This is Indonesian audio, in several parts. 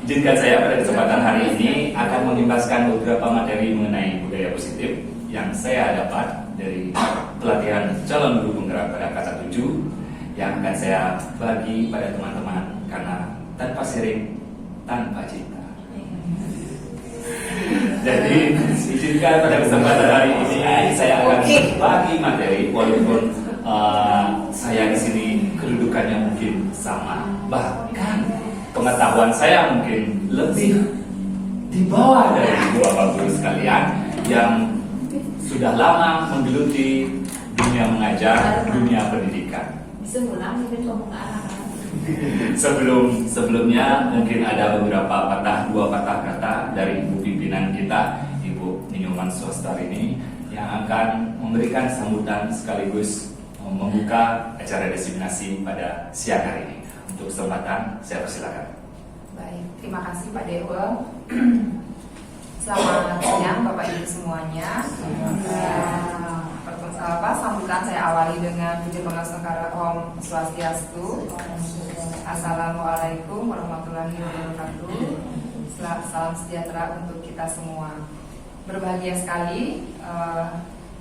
Izinkan saya pada kesempatan hari ini akan mengimbaskan beberapa materi mengenai budaya positif yang saya dapat dari pelatihan calon guru penggerak pada kata 7 yang akan saya bagi pada teman-teman karena tanpa sharing, tanpa cinta. Jadi izinkan pada kesempatan hari ini saya akan bagi materi walaupun saya di sini kedudukannya mungkin sama, bahkan pengetahuan saya mungkin lebih di bawah dari bapak guru sekalian yang sudah lama menggeluti dunia mengajar, dunia pendidikan. Bisa ulang mungkin ngomong ke anak-anak. Sebelumnya mungkin ada beberapa dua patah kata dari ibu pimpinan kita, Ibu Ninyoman Swastari yang akan memberikan sambutan sekaligus membuka acara diseminasi pada siang hari ini. Untuk kesempatan, saya persilakan. Baik, terima kasih Pak Dewa. Selamat siang Bapak Ibu semuanya. Sambutan saya awali dengan puji pengasangkara Om Swastiastu. Assalamualaikum warahmatullahi wabarakatuh. Salam sejahtera untuk kita semua. Berbahagia sekali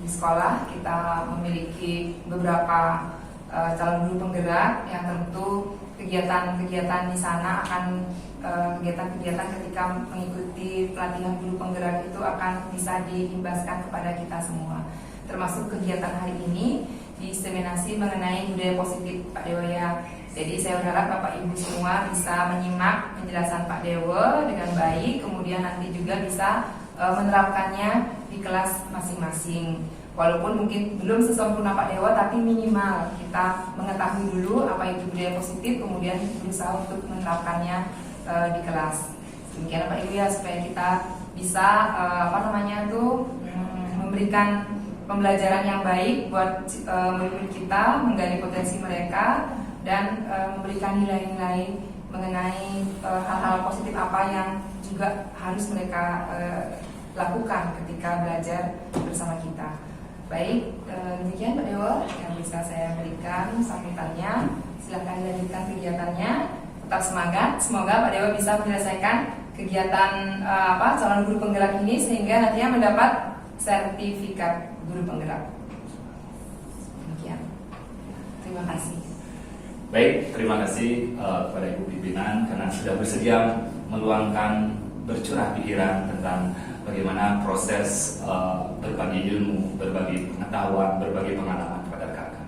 di sekolah kita memiliki beberapa calon guru penggerak yang tentu kegiatan-kegiatan di sana akan kegiatan-kegiatan ketika mengikuti pelatihan guru penggerak itu akan bisa diimbaskan kepada kita semua. Termasuk kegiatan hari ini diseminasi mengenai budaya positif Pak Dewa ya. Jadi saya berharap Bapak Ibu semua bisa menyimak penjelasan Pak Dewa dengan baik, kemudian nanti juga bisa menerapkannya di kelas masing-masing. Walaupun mungkin belum sesempurna Pak Dewa, tapi minimal kita mengetahui dulu apa itu budaya positif, kemudian berusaha untuk menerapkannya di kelas. Demikian Pak Ibu ya, supaya kita bisa memberikan pembelajaran yang baik buat murid-murid kita, menggali potensi mereka, dan memberikan nilai-nilai mengenai hal-hal positif apa yang juga harus mereka lakukan ketika belajar bersama kita. Baik, demikian Pak Dewa yang bisa saya berikan sambutannya. Silahkan dilanjutkan kegiatannya. Tetap semangat. Semoga Pak Dewa bisa menyelesaikan kegiatan calon guru penggerak ini sehingga nantinya mendapat sertifikat guru penggerak. Demikian. Terima kasih. Baik, terima kasih kepada Ibu Pimpinan karena sudah bersedia meluangkan bercurah pikiran tentang bagaimana proses berbagi ilmu, berbagi pengetahuan, berbagi pengalaman kepada kakak.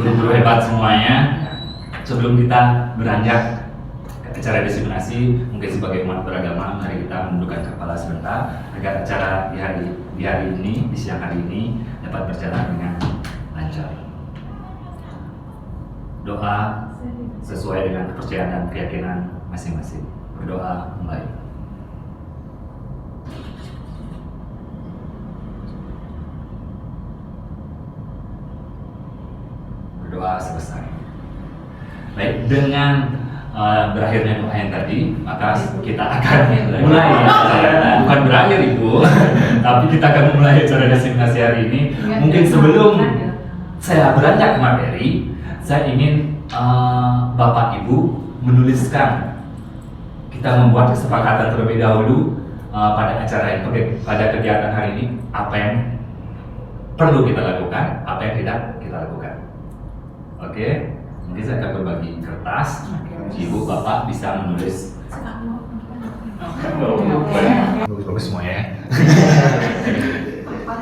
Guru-guru hebat semuanya, sebelum kita beranjak ke acara diseminasi, mungkin sebagai umat beragama, mari kita menundukkan kepala sebentar agar acara di hari ini, di siang hari ini dapat berjalan dengan lancar. Doa sesuai dengan kepercayaan dan keyakinan masing-masing. Berdoa mulai. Berdoa selesai. Baik, dengan berakhirnya doa yang tadi, maka kita akan mulai bukan berakhir Ibu, tapi kita akan memulai acara diseminasi hari ini. Mungkin sebelum saya beranjak ke materi, saya ingin Bapak Ibu menuliskan, kita membuat kesepakatan terlebih dahulu pada acara ini, pada kegiatan hari ini, apa yang perlu kita lakukan, apa yang tidak kita lakukan. Oke, nanti saya akan berbagi kertas, Ibu Bapak bisa menulis. Bagus semua ya.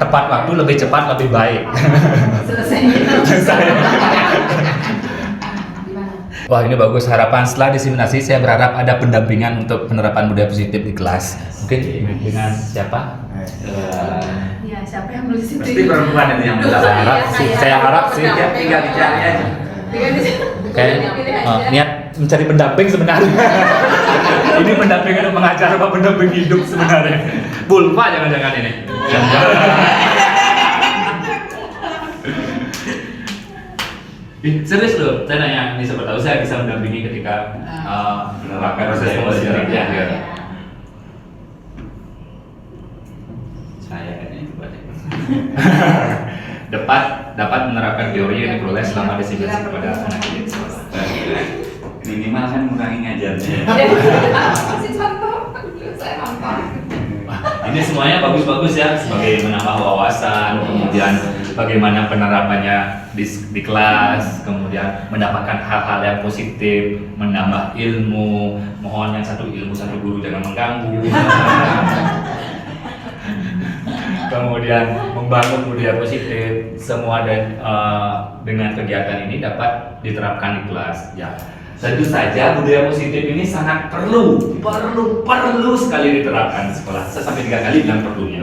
Tepat waktu, lebih cepat, lebih baik. Selesai. Wah, ini bagus. Harapan setelah diseminasi saya berharap ada pendampingan untuk penerapan budaya positif di kelas. Mungkin dengan siapa? Ya, siapa yang nulis itu? Pasti perempuan itu yang Saya harap sih dia tinggal dicari aja. kayak niat mencari pendamping sebenarnya. Ini pendamping untuk mengajar apa pendamping hidup sebenarnya? Bulpa jangan-jangan ini. Serius loh, saya nanya ini siapa tahu saya bisa mendampingi ketika menerapkan proses pembelajaran. Saya kayaknya itu banyak. dapat menerapkan teori yang diperoleh selama diseminasi kepada anak didik sekolah. Minimal kan mengurangi ngajarnya. semuanya bagus-bagus ya, sebagai menambah wawasan, kemudian bagaimana penerapannya di kelas, kemudian mendapatkan hal-hal yang positif, menambah ilmu. Mohon yang satu ilmu satu guru jangan mengganggu. Kemudian membangun budaya positif, semua dan dengan kegiatan ini dapat diterapkan di kelas. Ya, tentu saja budaya positif ini sangat perlu sekali diterapkan di sekolah. Saya sampai 3 kali bilang perlunya.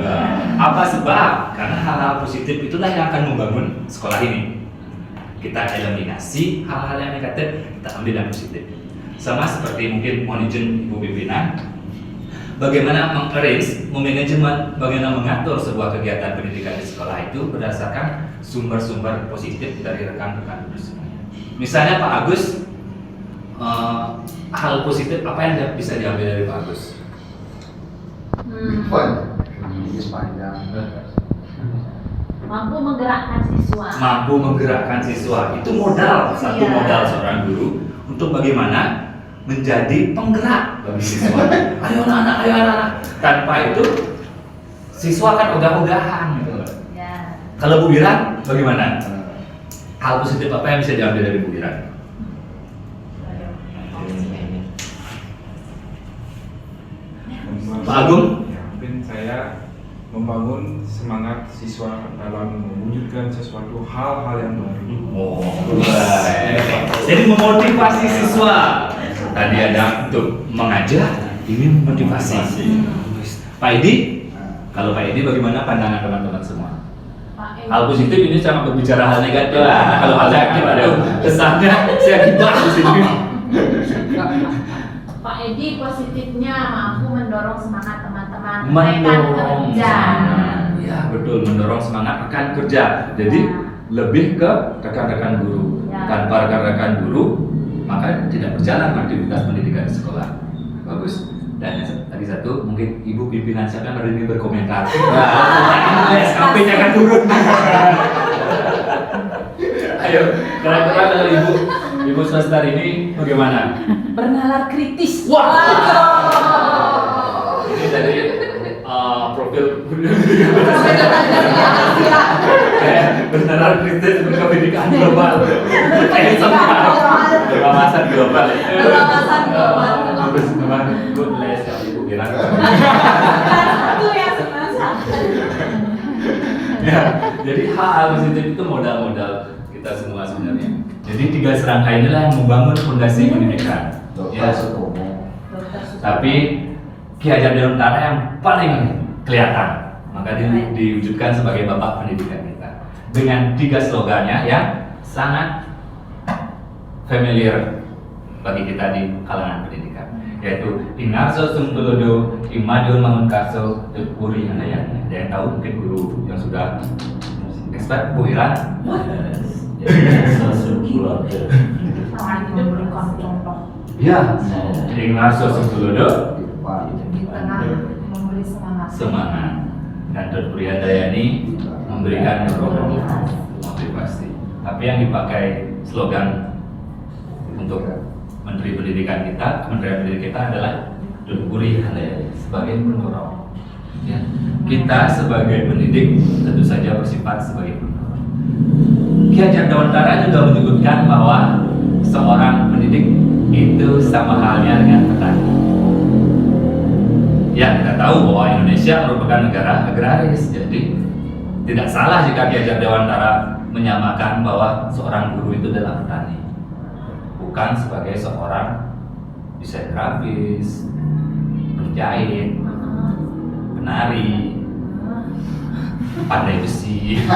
Apa sebab? Karena hal-hal positif itulah yang akan membangun sekolah ini. Kita eliminasi hal-hal yang negatif, kita ambil yang positif. Sama seperti mungkin mohon izin Ibu Pimpinan, bagaimana mengarrange, memanajemen, bagaimana mengatur sebuah kegiatan pendidikan di sekolah itu berdasarkan sumber-sumber positif dari rekan-rekan guru semuanya. Misalnya Pak Agus, hal positif apa yang bisa diambil dari Pak Agus? Mampu menggerakkan siswa. Mampu menggerakkan siswa, itu modal, satu Iya. modal seorang guru untuk bagaimana menjadi penggerak bagi siswa. Ayo anak-anak. Tanpa itu siswa akan ogah-ogahan gitu loh. Ya. Kalau Bu Wiran bagaimana? Hal positif apa yang bisa diambil dari Bu Wiran? Pak Agung? Ya, mungkin saya membangun semangat siswa dalam mewujudkan sesuatu hal-hal yang baru. Oh, baik. Jadi memotivasi siswa. Tadi ada untuk mengajar, ini memotivasi. Pak Edi, kalau Pak Edi bagaimana pandangan teman-teman semua? Pak Edi. Hal positif ini sangat berbicara hal negatif. Kalau hal negatif ada kesannya saya gibah di sini. Pak Edi positifnya mampu mendorong semangat teman-teman rekan Mendorong kerja. semangat. Ya betul, mendorong semangat rekan kerja. Jadi lebih ke rekan-rekan guru. Ya. Tanpa rekan-rekan guru, maka tidak berjalan aktivitas pendidikan di sekolah. Bagus. Dan yang tadi satu, mungkin Ibu pimpinan siapa yang hari ini berkomentar. SKP-nya akan turun. Ayo, kira-kira kalau Ibu Swastar ini bagaimana? Bernalar kritis. Wah. Ini dari profil beneran kritis berpendidikan global. Berwawasan global. Berwawasan global. Terus memang good les yang Ibu bilang. Satu yang semasa. Ya, jadi hal positif itu modal-modal kita semua sebenarnya. Jadi 3 serangkaian inilah yang membangun fondasi pendidikan. Ya. Tapi Ki Hajar Dewantara yang paling kelihatan, maka diwujudkan sebagai bapak pendidikan kita dengan 3 slogannya yang sangat familiar bagi kita di kalangan pendidikan, yaitu Inarso Sungtulodo, Imadul Mangunkarso, Tukuri. Ada yang tahu mungkin guru yang sudah expert, Bu Iran? Tangan itu memberikan contoh. Ya, Inarso Sungtulodo, Di tengah memberi semangat. semangat, dan Tukuri Handayani memberikan motivasi. Tapi yang dipakai slogan untuk Menteri Pendidikan kita, Kementerian Pendidikan kita adalah Tukuri Handayani sebagai pendorong. Ya. Kita sebagai pendidik tentu saja bersifat sebagai pendorong. Ki Hajar Dewantara juga menyebutkan bahwa seorang pendidik itu sama halnya dengan petani. Ya, kita tahu bahwa Indonesia merupakan negara agraris, jadi tidak salah jika Ki Hajar Dewantara menyamakan bahwa seorang guru itu adalah petani, bukan sebagai seorang desain grafis, penjahit, penari, pandai besi.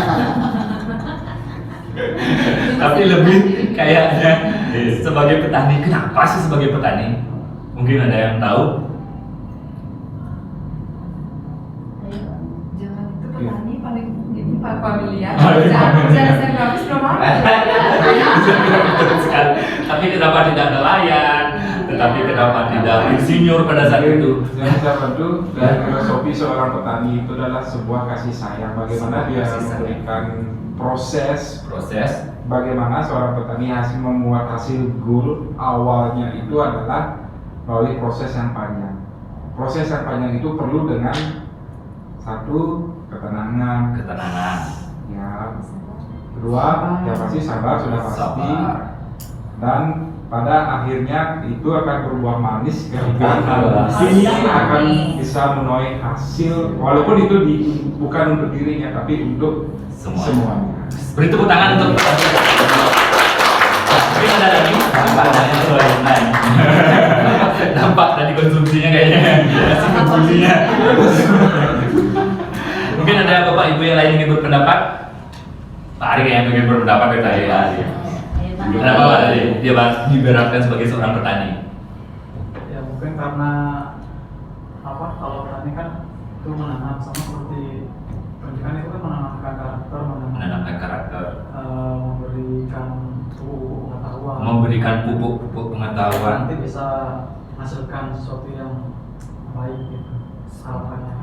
Tapi lebih kayaknya sebagai petani. Kenapa sih sebagai petani? Mungkin ada yang tahu? Jangan itu petani paling ini Pak familiar. Paling familiar. Jangan saya grafis belum ada. Betul sekali. Tapi kenapa tidak nelayan? Tetapi kenapa tidak insinyur pada saat itu? Yang saya bantu dari filosofi seorang petani itu adalah sebuah kasih sayang. Bagaimana Sebuah dia kasih sayang. memberikan proses, Proses. bagaimana seorang petani membuat hasil goal awalnya itu adalah melalui proses yang panjang. Proses yang panjang itu perlu dengan Satu, ketenangan. ketenangan, Ya. Kedua, ya pasti sabar, sudah pasti. sabar. Dan pada akhirnya itu akan berbuah manis ketika Betul. nanti akan bisa menuai hasil, walaupun itu bukan untuk dirinya tapi untuk semuanya. Beri tepuk tangan untuk tapi ada lagi dampaknya selain lain. Dampak dari konsumsinya kayaknya masih konsumsinya. Mungkin ada bapak ibu yang lain ingin berpendapat. Pak Ari kayaknya ingin berpendapat dari tadi ya. Kenapa Pak tadi dia diberatkan sebagai seorang petani? Ya mungkin karena apa, kalau petani kan itu menanam, sama seperti pendidikan itu kan menanamkan karakter, Menanamkan karakter, memberikan pupuk pengetahuan, memberikan pupuk pengetahuan. nanti bisa menghasilkan sesuatu yang baik gitu harapannya.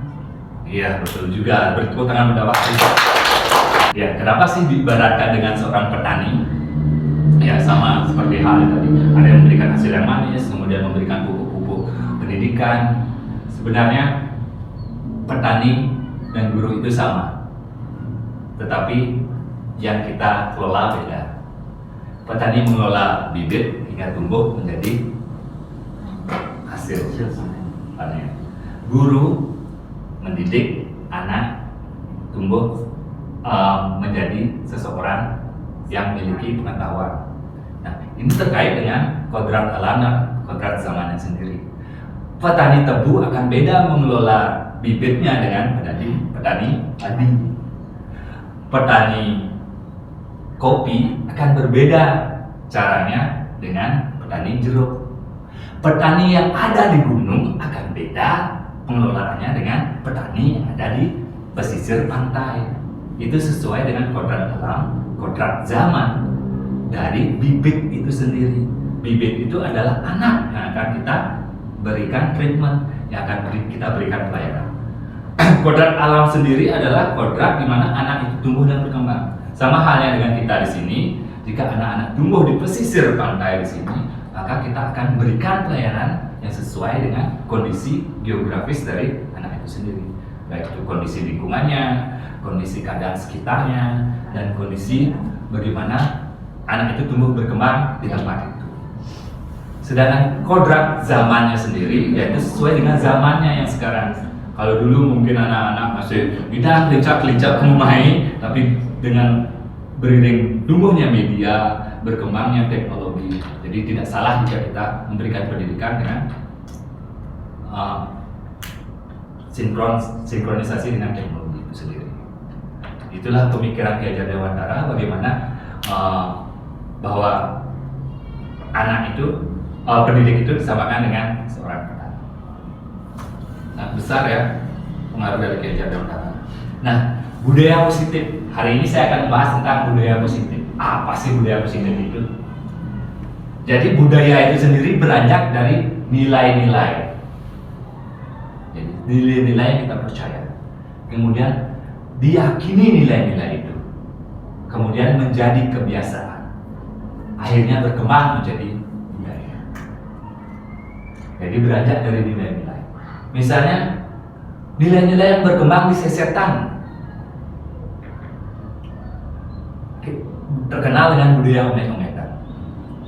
Iya betul juga. Bertepuk tangan mendapat. Ya kenapa sih diibaratkan dengan seorang petani? Ya sama seperti hal tadi. Ada yang memberikan hasil yang manis, kemudian memberikan pupuk-pupuk pendidikan. Sebenarnya petani dan guru itu sama, tetapi yang kita kelola beda. Petani mengelola bibit hingga tumbuh menjadi hasil panen. Guru mendidik anak tumbuh menjadi seseorang yang memiliki pengetahuan. Nah, ini terkait dengan kodrat alam dan kodrat zamannya sendiri. Petani tebu akan beda mengelola bibitnya dengan petani padi. Petani kopi akan berbeda caranya dengan petani jeruk. Petani yang ada di gunung akan beda pengelolaannya dengan petani yang ada di pesisir pantai. Itu sesuai dengan kodrat alam, kodrat zaman dari bibit itu sendiri. Bibit itu adalah anak yang akan kita berikan treatment, yang akan kita berikan pelayanan. Kodrat alam sendiri adalah kodrat di mana anak itu tumbuh dan berkembang. Sama halnya dengan kita di sini, jika anak-anak tumbuh di pesisir pantai di sini, maka kita akan berikan pelayanan yang sesuai dengan kondisi geografis dari anak itu sendiri, baik itu kondisi lingkungannya, kondisi keadaan sekitarnya, dan kondisi bagaimana anak itu tumbuh berkembang di tempat itu. Sedangkan kodrat zamannya sendiri yaitu sesuai dengan zamannya yang sekarang. Kalau dulu mungkin anak-anak masih bidang lincah-lincah memahami, tapi dengan beriring tumbuhnya media, berkembangnya teknologi, jadi tidak salah jika kita memberikan pendidikan dengan sinkronisasi dengan teknologi itu sendiri. Itulah pemikiran Ki Hajar Dewantara bagaimana bahwa anak itu, pendidik itu disamakan dengan seorang petani. Nah, besar ya pengaruh dari Ki Hajar Dewantara. Nah, budaya positif. Hari ini saya akan membahas tentang budaya positif. Apa sih budaya positif itu? Jadi budaya itu sendiri beranjak dari nilai-nilai. Jadi nilai-nilai yang kita percaya. Kemudian diyakini nilai-nilai itu. Kemudian menjadi kebiasaan. Akhirnya berkembang menjadi budaya. Jadi beranjak dari nilai-nilai. Misalnya nilai-nilai yang berkembang di sesetan, terkenal dengan budaya omet-ometan.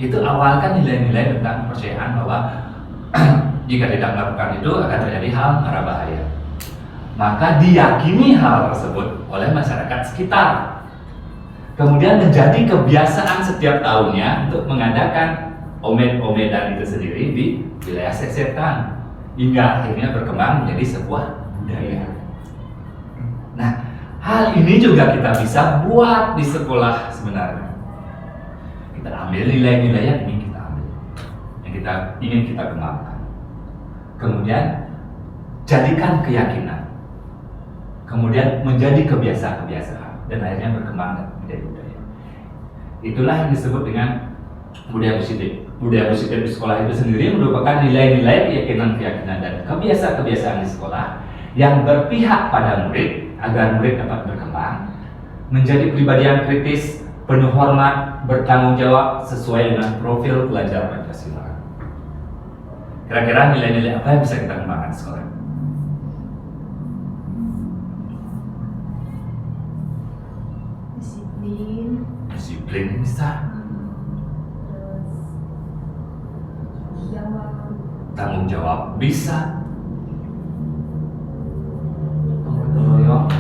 Itu awal kan nilai-nilai tentang kepercayaan bahwa jika tidak melakukan itu akan terjadi hal marah bahaya. Maka diyakini hal tersebut oleh masyarakat sekitar. Kemudian menjadi kebiasaan setiap tahunnya untuk mengadakan omet-ometan itu sendiri di wilayah sesetan. Hingga akhirnya berkembang menjadi sebuah budaya. Nah, hal ini juga kita bisa buat di sekolah sebenarnya. Kita ambil nilai-nilai yang ingin kita ambil, yang kita ingin kita kembangkan. Kemudian jadikan keyakinan. Kemudian menjadi kebiasaan-kebiasaan dan akhirnya berkembang menjadi budaya. Itulah yang disebut dengan budaya positif. Budaya positif di sekolah itu sendiri merupakan nilai-nilai keyakinan-keyakinan dan kebiasaan-kebiasaan di sekolah yang berpihak pada murid agar murid dapat berkembang, menjadi pribadi yang kritis, penuh hormat, bertanggung jawab sesuai dengan profil pelajar Pancasila. Kira-kira nilai-nilai apa yang bisa kita kembangkan di sekolah? disiplin bisa, tanggung jawab bisa,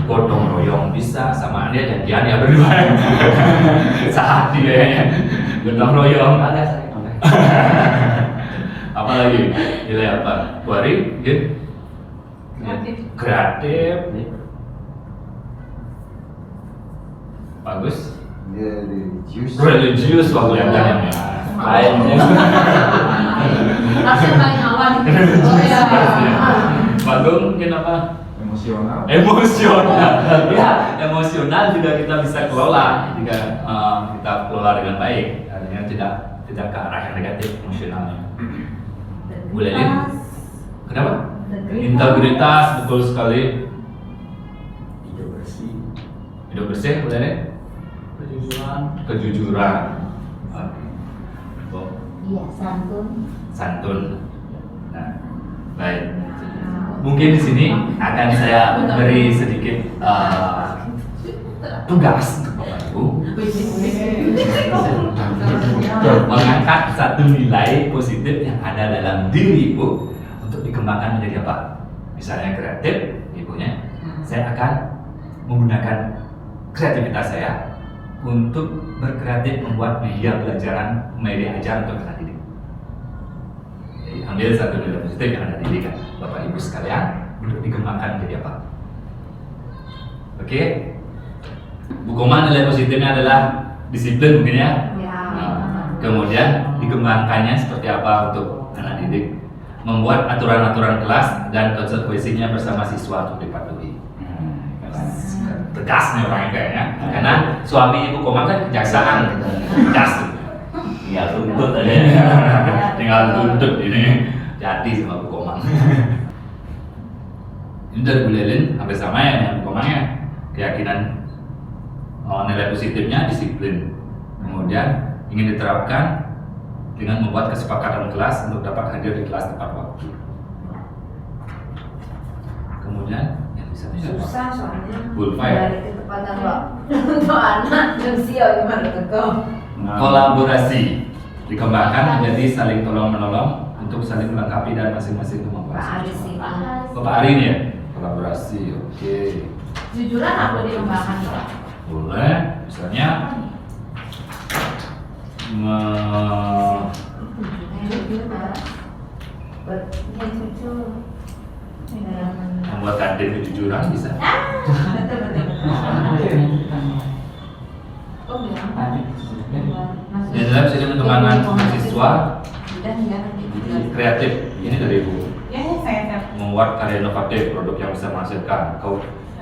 gotong royong bisa, sama dia janjian ya berdua. Saat dia ya, gotong royong. Apa lagi? Nilai apa? Buari, gitu. Kreatif. Bagus. Religius waktu kelihatannya. Lainnya. Rasanya paling awal. Oh ya. Bagong mungkin apa? Emosional. Emosional. Ya, emosional juga kita bisa kelola jika kita kelola dengan baik. Artinya tidak ke arah yang negatif emosionalnya. Boleh Lin? Kenapa? Integritas, betul sekali. Hidup bersih, boleh Lin? Kejujuran. Oh, Iya, santun. santun. Nah, baik. Mungkin di sini akan saya beri sedikit tugas untuk Bapak Ibu mengangkat satu nilai positif yang ada dalam diri Ibu untuk dikembangkan menjadi apa? Misalnya kreatif, Ibunya, saya akan menggunakan kreativitas saya untuk berkreatif membuat media pelajaran, media ajar untuk anak didik. Jadi ambil satu nilai positif yang ada di diri kan, Bapak Ibu sekalian, untuk dikembangkan menjadi apa? Oke? Bu Koma nilai positifnya adalah disiplin mungkin ya. Nah, kemudian dikembangkannya seperti apa untuk anak didik, membuat aturan-aturan kelas dan konsekuensinya bersama siswa untuk dipatuhi. Tegas nih orangnya kayaknya, karena suami Ibu Koma kan kejaksaan, tegas. Tinggal tuntut aja, tinggal tuntut ini jadi sama Bu Komang. Ini dari Bu Lelin hampir sama ya dengan Bu Komang ya, keyakinan nilai positifnya disiplin, kemudian ingin diterapkan dengan membuat kesepakatan kelas untuk dapat hadir di kelas tepat waktu. Kemudian yang bisa Susah soalnya Bulfa ya? dari ketepatan waktu untuk anak usia gimana tuh? Kolaborasi dikembangkan menjadi saling tolong menolong untuk saling melengkapi dan masing-masing kemampuan. Pak Aris sih. Bapak Ari ini ya? Kolaborasi, oke. Jujuran aku dikembangkan. Boleh, misalnya membuat kantin kejujuran bisa. Di dalam sini mengembangkan siswa kreatif, ini dari Ibu. Membuat karya inovatif, produk yang bisa menghasilkan.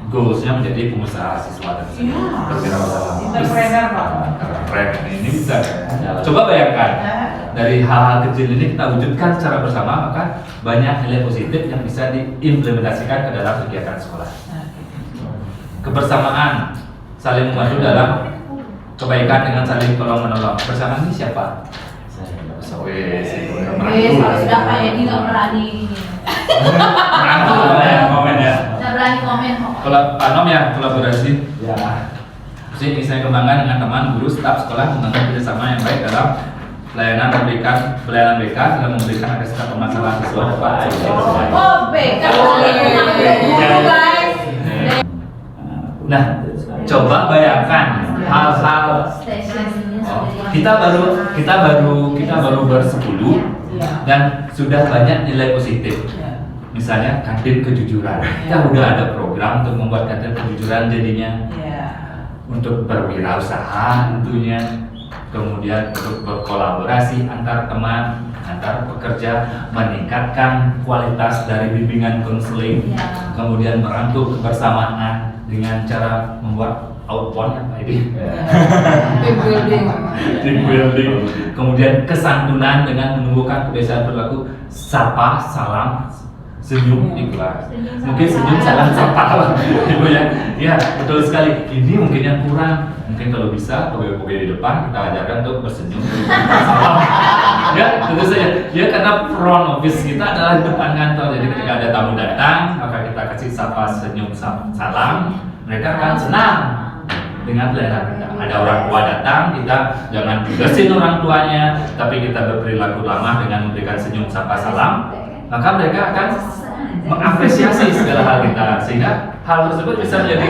Goalsnya menjadi pengusaha siswa dan berwirausaha. Keren, ini bisa. Coba bayangkan dari hal-hal kecil ini kita wujudkan secara bersama, maka banyak nilai positif yang bisa diimplementasikan ke dalam kegiatan sekolah. Kebersamaan, saling membantu dalam kebaikan dengan saling tolong menolong. Bersamaan ini siapa? Sudah kayak ini nggak berani. Merangkul komen ya. Nggak berani komen. Kalau Pak Nom ya kolaborasi. Ya. Jadi saya kembangkan dengan teman, guru, staf sekolah membangun kerjasama yang baik dalam pelayanan BK dalam memberikan akses ke permasalahan siswa dapat. Oh, BK guys. Nah, coba bayangkan hal-hal kita baru bersepuluh dan sudah banyak nilai positif. Misalnya kantin kejujuran, kita udah ada program untuk membuat kantin kejujuran jadinya, untuk berwirausaha tentunya, kemudian untuk berkolaborasi antar teman, antar pekerja, meningkatkan kualitas dari bimbingan konseling, kemudian merangkul kebersamaan dengan cara membuat outbound apa ini? Team building. Kemudian kesantunan dengan menumbuhkan kebiasaan berlaku sapa, salam, senyum di kelas. Mungkin senyum, salam, sapa, ibu ya. Ya betul sekali. Ini mungkin yang kurang. Mungkin kalau bisa pegawai-pegawai di depan kita ajarkan untuk bersenyum, salam. Ya tentu saja. Ya karena front office kita adalah di depan kantor. Jadi ketika ada tamu datang, maka kita kasih sapa, senyum, salam. Mereka akan senang. dengan pelayanan rendah. Ada orang tua datang, kita jangan tegasin orang tuanya, tapi kita berperilaku ramah dengan memberikan senyum, sapa, salam, maka mereka akan mengapresiasi segala hal kita, sehingga hal tersebut bisa menjadi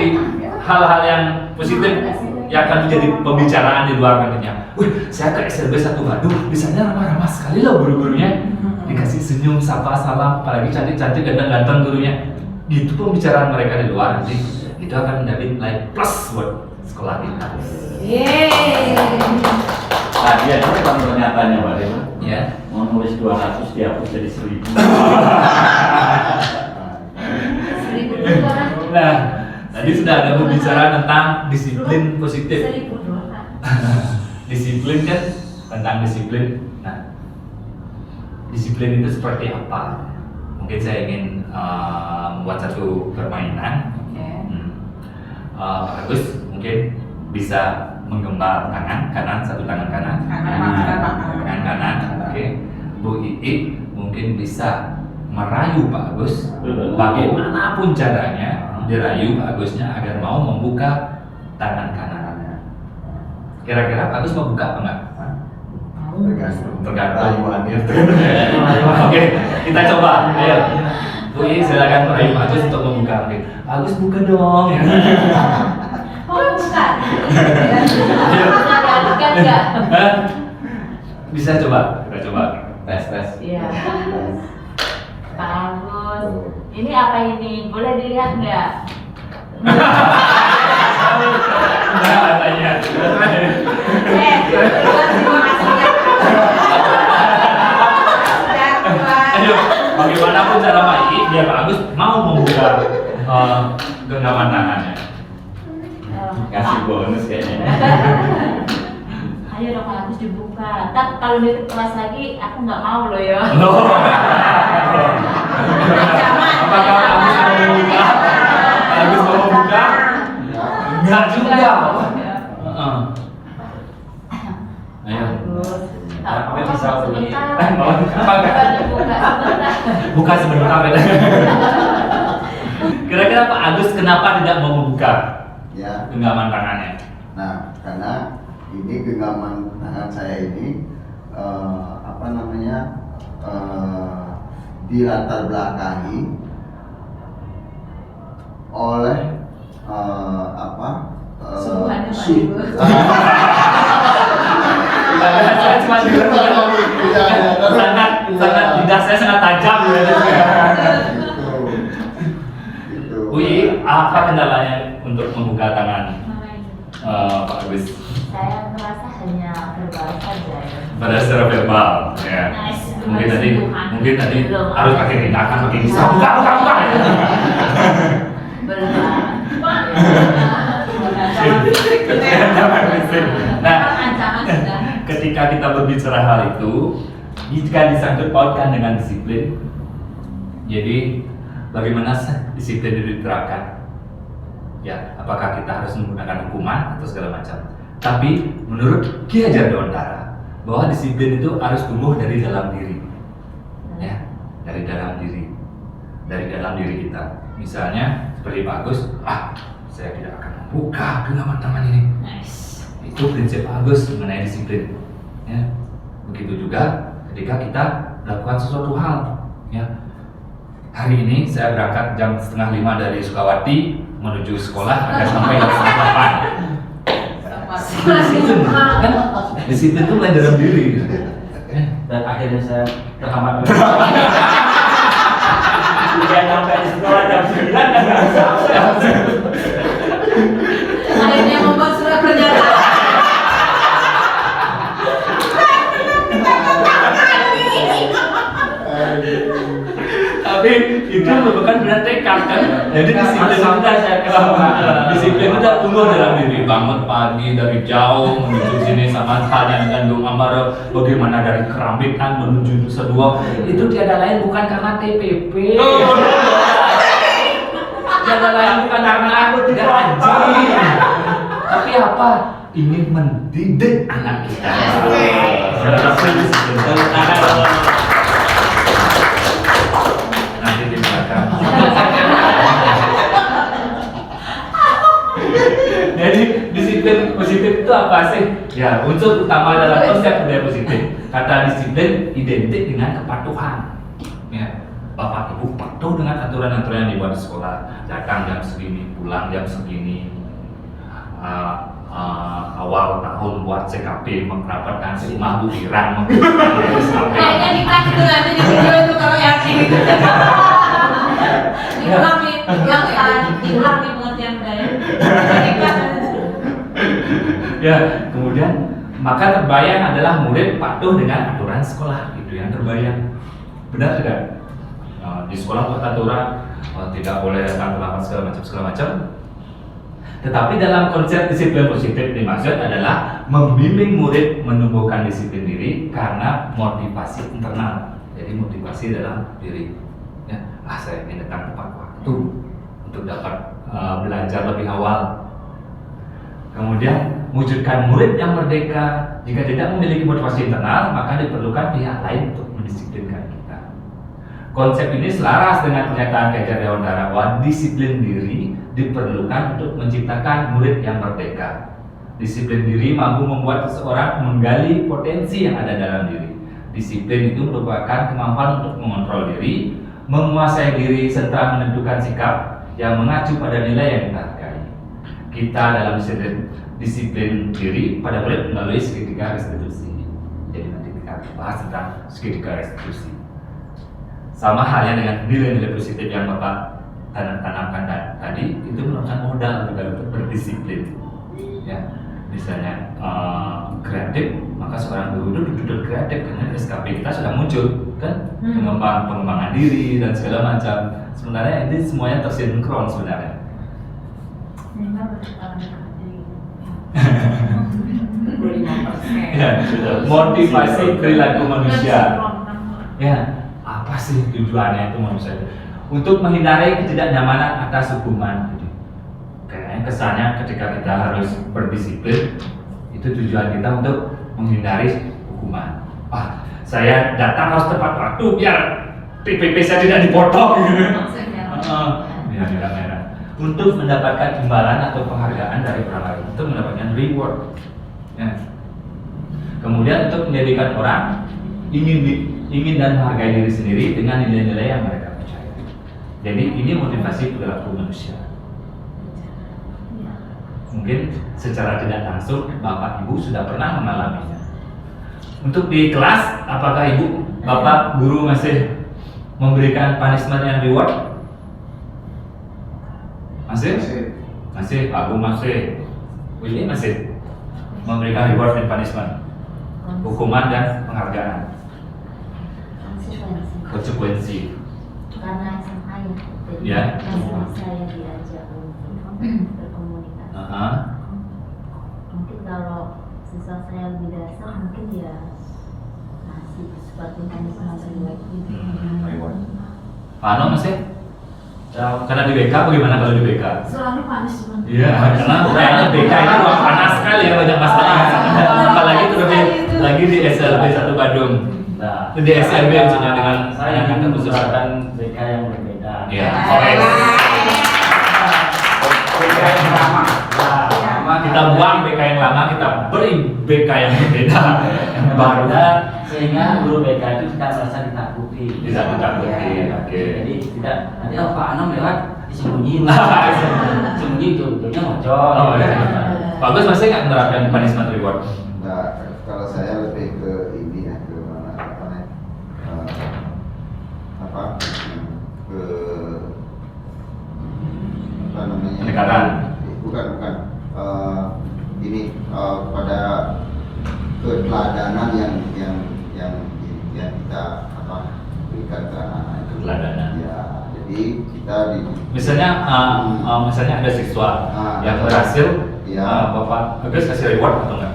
hal-hal yang positif yang akan menjadi pembicaraan di luar nantinya. Wih, saya ke SLB 1 Bandung, di sana ramah-ramah sekali loh guru-gurunya, dikasih senyum, sapa, salam, apalagi cantik-cantik, ganteng-ganteng gurunya. Gitu pembicaraan mereka di luar nanti, itu akan menjadi nilai plus buat sekolah kita. Yeay. Nah, dia itu kan pernyataannya Pak Dewa. Ya. Mau nulis 200 dihapus jadi 1000. Nah, tadi sudah ada pembicaraan tentang disiplin positif. Disiplin kan tentang disiplin. Nah, disiplin itu seperti apa? Mungkin saya ingin membuat satu permainan. Pak Agus mungkin bisa menggembar tangan kanan, satu tangan kanan, tangan kanan. Oke. Bu Ii mungkin bisa merayu Pak Agus, bagaimanapun caranya dirayu Pak Agusnya agar mau membuka tangan kanannya. Kira-kira Pak Agus mau buka apa enggak? Tergantung. Oke, kita coba. Ayo, Bu Ii silakan merayu Pak Agus untuk membuka. Oke, Pak Agus buka dong. Oh, bukan. Bisa coba, kita coba. Tes. Iya. Pak Agus, ini apa ini? Boleh dilihat nggak? Nah, tanya. Terima kasih ya. Ayo, bagaimanapun cara Pak Ii, biar Pak Agus mau membuka genggaman tangannya. Kasih bonus kayaknya. Ayo dong Pak Agus dibuka. Ntar kalau di kelas lagi aku nggak mau loh ya. Apakah Pak Agus mau membuka? Pak Agus mau membuka? Enggak juga. Ayo. Tapi bisa bunyi. Buka sebentar. Kira-kira Pak Agus kenapa tidak mau membuka Ya. genggaman tangannya? Nah, karena ini genggaman tangan saya ini dilatar belakangi oleh Sungguhannya Pak Ibu. Saya cuma sangat lidah saya sangat tajam ya. Gitu. Ui, apa kendalanya untuk membuka tangan Pak Agus? Saya merasa hanya verbal saja ya. Pada secara verbal, ya. Nice. Mungkin tadi Belum. harus pakai tindakan, pakai bisa buka. Belum. Nah, Ancaman sudah. ketika kita berbicara hal itu, jika disangkut pautkan dengan disiplin, jadi bagaimana disiplin itu diterapkan? Ya, apakah kita harus menggunakan hukuman atau segala macam? Tapi menurut Ki Hajar Dewantara, bahwa disiplin itu harus tumbuh dari dalam diri, ya, dari dalam diri kita. Misalnya seperti Pak Agus, saya tidak akan membuka genggaman tangan ini. Nice. Itu prinsip Pak Agus mengenai disiplin. Ya, begitu juga ketika kita melakukan sesuatu hal. Ya, hari ini saya berangkat jam 4:30 dari Sukawati menuju sekolah agar sampai jam 8. Disiplin, kan? Disiplin itu mulai dalam diri. Dan akhirnya saya terhambat. Udah sampai di sekolah jam 9 dan nggak bisa. Akhirnya membuat surat pernyataan. Tapi itu merupakan benar tekad kan. Jadi disiplin itu tumbuh dalam diri. Bangun pagi dari jauh menuju sini sama halnya dengan Dong Amaro. Bagaimana dari Kerambitan menuju Nusa Dua, itu tiada lain bukan karena TPP. Tiada lain bukan karena aku tidak rajin. Tapi apa? Ingin mendidik anak kita. Nanti di belakang. Jadi di Ya, unsur utama dalam konsep budaya positif. Kata disiplin identik dengan kepatuhan. Ya, Bapak Ibu patuh dengan aturan-aturan yang dibuat di sekolah. Datang jam segini, pulang jam segini. Awal tahun buat CKP merapatkan si Mabu Irang Kayaknya nikah itu nanti di video itu kalau yang ini. Diulang nih, Hilang nih pengertian budaya. nikah. Ya, kemudian maka terbayang adalah murid patuh dengan aturan sekolah, itu yang terbayang. Benar tidak? Di sekolah buat aturan tidak boleh datang terlambat segala macam. Tetapi dalam konsep disiplin positif dimaksud adalah membimbing murid menumbuhkan disiplin diri karena motivasi internal. Jadi motivasi dalam diri. Ya, saya ingin datang tepat waktu untuk dapat belajar lebih awal. Kemudian wujudkan murid yang merdeka. Jika tidak memiliki motivasi internal, maka diperlukan pihak lain untuk mendisiplinkan kita. Konsep ini selaras dengan pernyataan Kajar Dewantara bahwa disiplin diri diperlukan untuk menciptakan murid yang merdeka. Disiplin diri mampu membuat seseorang menggali potensi yang ada dalam diri. Disiplin itu merupakan kemampuan untuk mengontrol diri, menguasai diri, serta menentukan sikap yang mengacu pada nilai yang kita hargai. Kita dalam disiplin diri pada murid melalui segitiga restitusi. Jadi nanti kita bahas tentang segitiga restitusi. Sama halnya dengan nilai-nilai positif yang Bapak tanamkan tadi, itu merupakan modal untuk berdisiplin. Ya, misalnya kreatif, maka seorang guru itu duduk kreatif karena SKP kita sudah muncul, kan, pengembangan diri dan segala macam. Sebenarnya ini semuanya tersinkron sebenarnya. Ya, motivasi perilaku manusia. Ya, apa sih tujuannya itu manusia? Untuk menghindari ketidaknyamanan atas hukuman. Kayaknya kesannya ketika kita harus berdisiplin, itu tujuan kita untuk menghindari hukuman. Saya datang harus tepat waktu biar PPP saya tidak dipotong. Biar merah-merah. Untuk mendapatkan imbalan atau penghargaan dari orang lain, untuk mendapatkan reward. Ya. Kemudian untuk menjadikan orang ingin dan menghargai diri sendiri dengan nilai-nilai yang mereka percaya. Jadi ini motivasi perilaku manusia. Mungkin secara tidak langsung Bapak Ibu sudah pernah mengalaminya. Untuk di kelas, apakah Ibu, Bapak, guru masih memberikan punishment and reward? Masih? Masih, Pak Agung masih. Willy masih memberikan reward dan punishment, hukuman dan penghargaan, konsekuensi. Karena SMA Ya. saya diajak untuk berkomunikasi. Mungkin kalau siswa saya lebih dasar, mungkin ya masih seperti punishment Reward. Pak Ano masih? Karena di BK bagaimana kalau di BK? Selalu punishment. Iya, karena kayaknya BK itu ruang panas sekali ya, banyak masalah. Apalagi terlebih lagi di SLB 1 Badung. Nah, Di SLB maksudnya dengan saya ingin mengusulkan BK yang berbeda. Iya, oke. BK yang lama. Kita buang BK yang lama, kita beri BK yang berbeda, yang baru. Sehingga guru BK itu tidak merasa ditakuti. Tidak ditakuti, Ya. oke. Jadi tidak nanti Pak Anam lewat disembunyiin. Sembunyi itu ngocok. Oh iya. Bagus masih nggak menerapkan punishment reward? Nah, kalau saya lebih ke ini ya, ke mana apa namanya? Pendekatan. Bukan. Ini pada keteladanan yang kita berikan ke anak-anak itu. Keteladanan. Ya, jadi kita Misalnya ada siswa yang berhasil, Ya. Bapak Agus kasih reward atau enggak?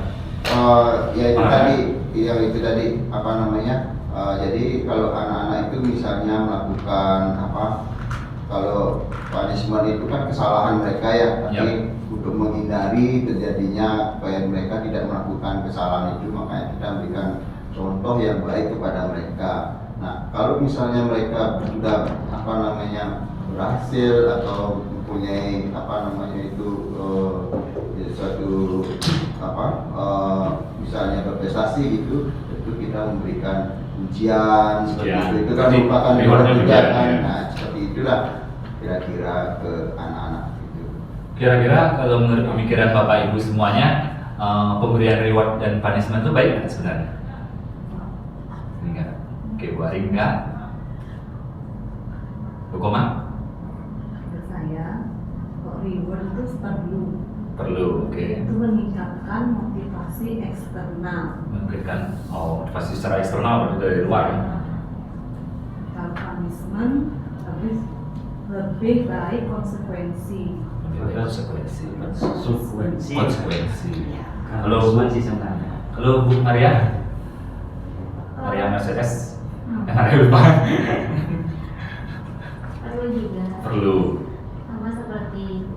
Ya itu tadi apa namanya? Jadi kalau anak-anak itu misalnya melakukan kalau punishment itu kan kesalahan mereka ya, tapi untuk menghindari terjadinya supaya mereka tidak melakukan kesalahan itu, makanya kita berikan contoh yang baik kepada mereka. Nah, kalau misalnya mereka sudah berhasil atau mempunyai suatu misalnya berprestasi gitu, itu kita memberikan ujian seperti Ujian. itu kan Seperti merupakan rewardnya ujian ujian, kan. ya. Nah seperti itulah kira-kira ke anak-anak gitu. Kira-kira kalau menurut pemikiran Bapak Ibu semuanya, pemberian reward dan punishment itu baik nggak sebenarnya? Enggak. Oke, Bu Ari enggak? Bu Koma? Menurut saya kok reward itu Perlu, oke. itu meningkatkan motivasi eksternal. Memberikan motivasi secara eksternal berarti dari luar. Ya? Kalau punishment lebih baik konsekuensi. Konsekuensi. Konsekuensi. Kalau Bu, sih sebenarnya. kalau Bu Maria Mercedes, yang ada lupa. Perlu juga. Perlu. Sama seperti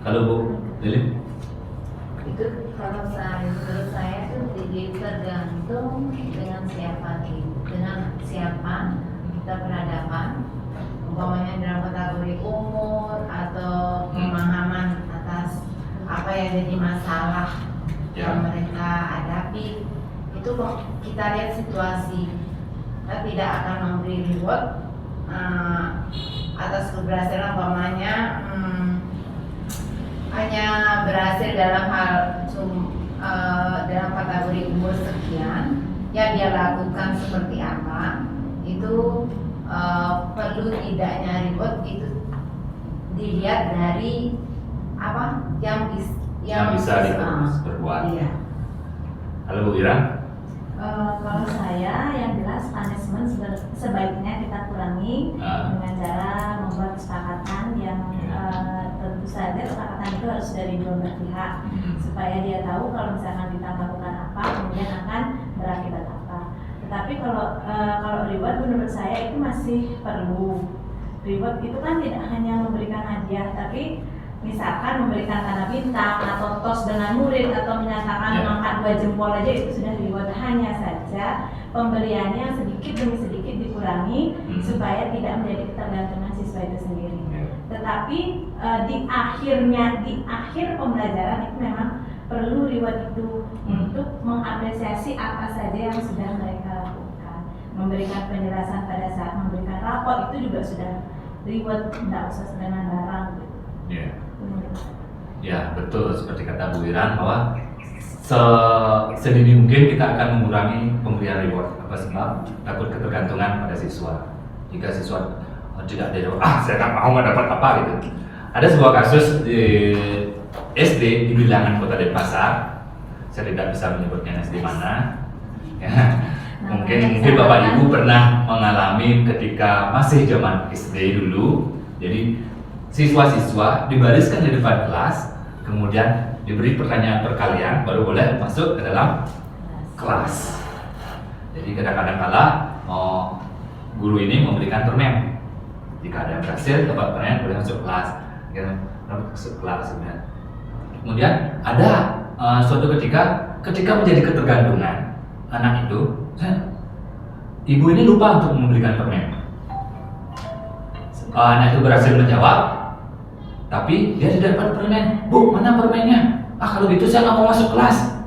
Kalau Bu Lili? itu kalau menurut saya itu jadi tergantung dengan siapa kita berhadapan, umpamanya dalam kategori umur atau pemahaman atas apa yang jadi masalah yang mereka hadapi. Itu kok kita lihat situasi, kita tidak akan memberi reward atas keberhasilan, umpamanya hanya berhasil dalam hal dalam kategori umur sekian, ya dia lakukan seperti apa, itu perlu tidaknya reward itu dilihat dari apa yang bisa diperbuat. Iya. Halo Bu Ira? Kalau saya yang jelas punishment sebaiknya kita kurangi dengan cara membuat kesepakatan yang tentu saja kesepakatan itu harus dari dua belah pihak supaya dia tahu kalau misalkan kita melakukan apa kemudian akan berakibat apa. Tetapi kalau reward menurut saya itu masih perlu. Reward itu kan tidak hanya memberikan hadiah, tapi misalkan memberikan tanda bintang atau tos dengan murid atau menyatakan mengangkat 2 jempol aja itu sudah reward. Hanya saja pemberiannya sedikit demi sedikit dikurangi supaya tidak menjadi ketergantungan siswa itu sendiri. Tetapi di akhir pembelajaran itu memang perlu reward itu untuk mengapresiasi apa saja yang sudah mereka lakukan. Memberikan penjelasan pada saat memberikan rapor itu juga sudah reward, tidak usah dengan barang gitu. Ya betul, seperti kata Bu Iran bahwa sedini mungkin kita akan mengurangi pemberian reward. Apa sebab? Takut ketergantungan pada siswa. Jika siswa tidak ada saya nggak mau dapat apa gitu. Ada sebuah kasus di SD di Bilangan Kota Denpasar. Saya tidak bisa menyebutnya SD mana. Ya. Mungkin Bapak Ibu pernah mengalami ketika masih zaman SD dulu. Jadi siswa-siswa dibariskan di depan kelas, kemudian diberi pertanyaan perkalian baru boleh masuk ke dalam kelas. Jadi kadang-kadang kala guru ini memberikan permen. Jika ada yang berhasil dapat permen boleh masuk kelas. Masuk kelas sebenarnya. Kemudian ada suatu ketika menjadi ketergantungan anak itu, ibu ini lupa untuk memberikan permen. Anak itu berhasil menjawab, tapi dia tidak dapat permen. Bu, mana permennya? Kalau gitu saya nggak mau masuk kelas.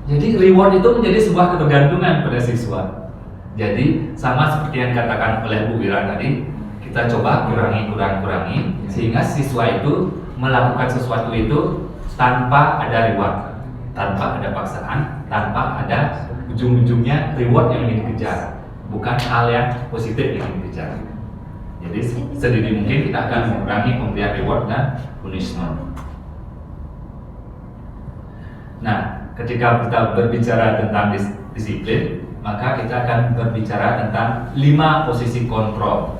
Jadi reward itu menjadi sebuah ketergantungan pada siswa. Jadi sama seperti yang dikatakan oleh Bu Wira tadi, kita coba kurangi sehingga siswa itu melakukan sesuatu itu tanpa ada reward, tanpa ada paksaan, tanpa ada ujung-ujungnya reward yang ingin dikejar, bukan hal yang positif yang ingin dikejar. Jadi sedini mungkin kita akan mengurangi pemberian reward dan punishment. Nah, ketika kita berbicara tentang disiplin, maka kita akan berbicara tentang 5 posisi kontrol.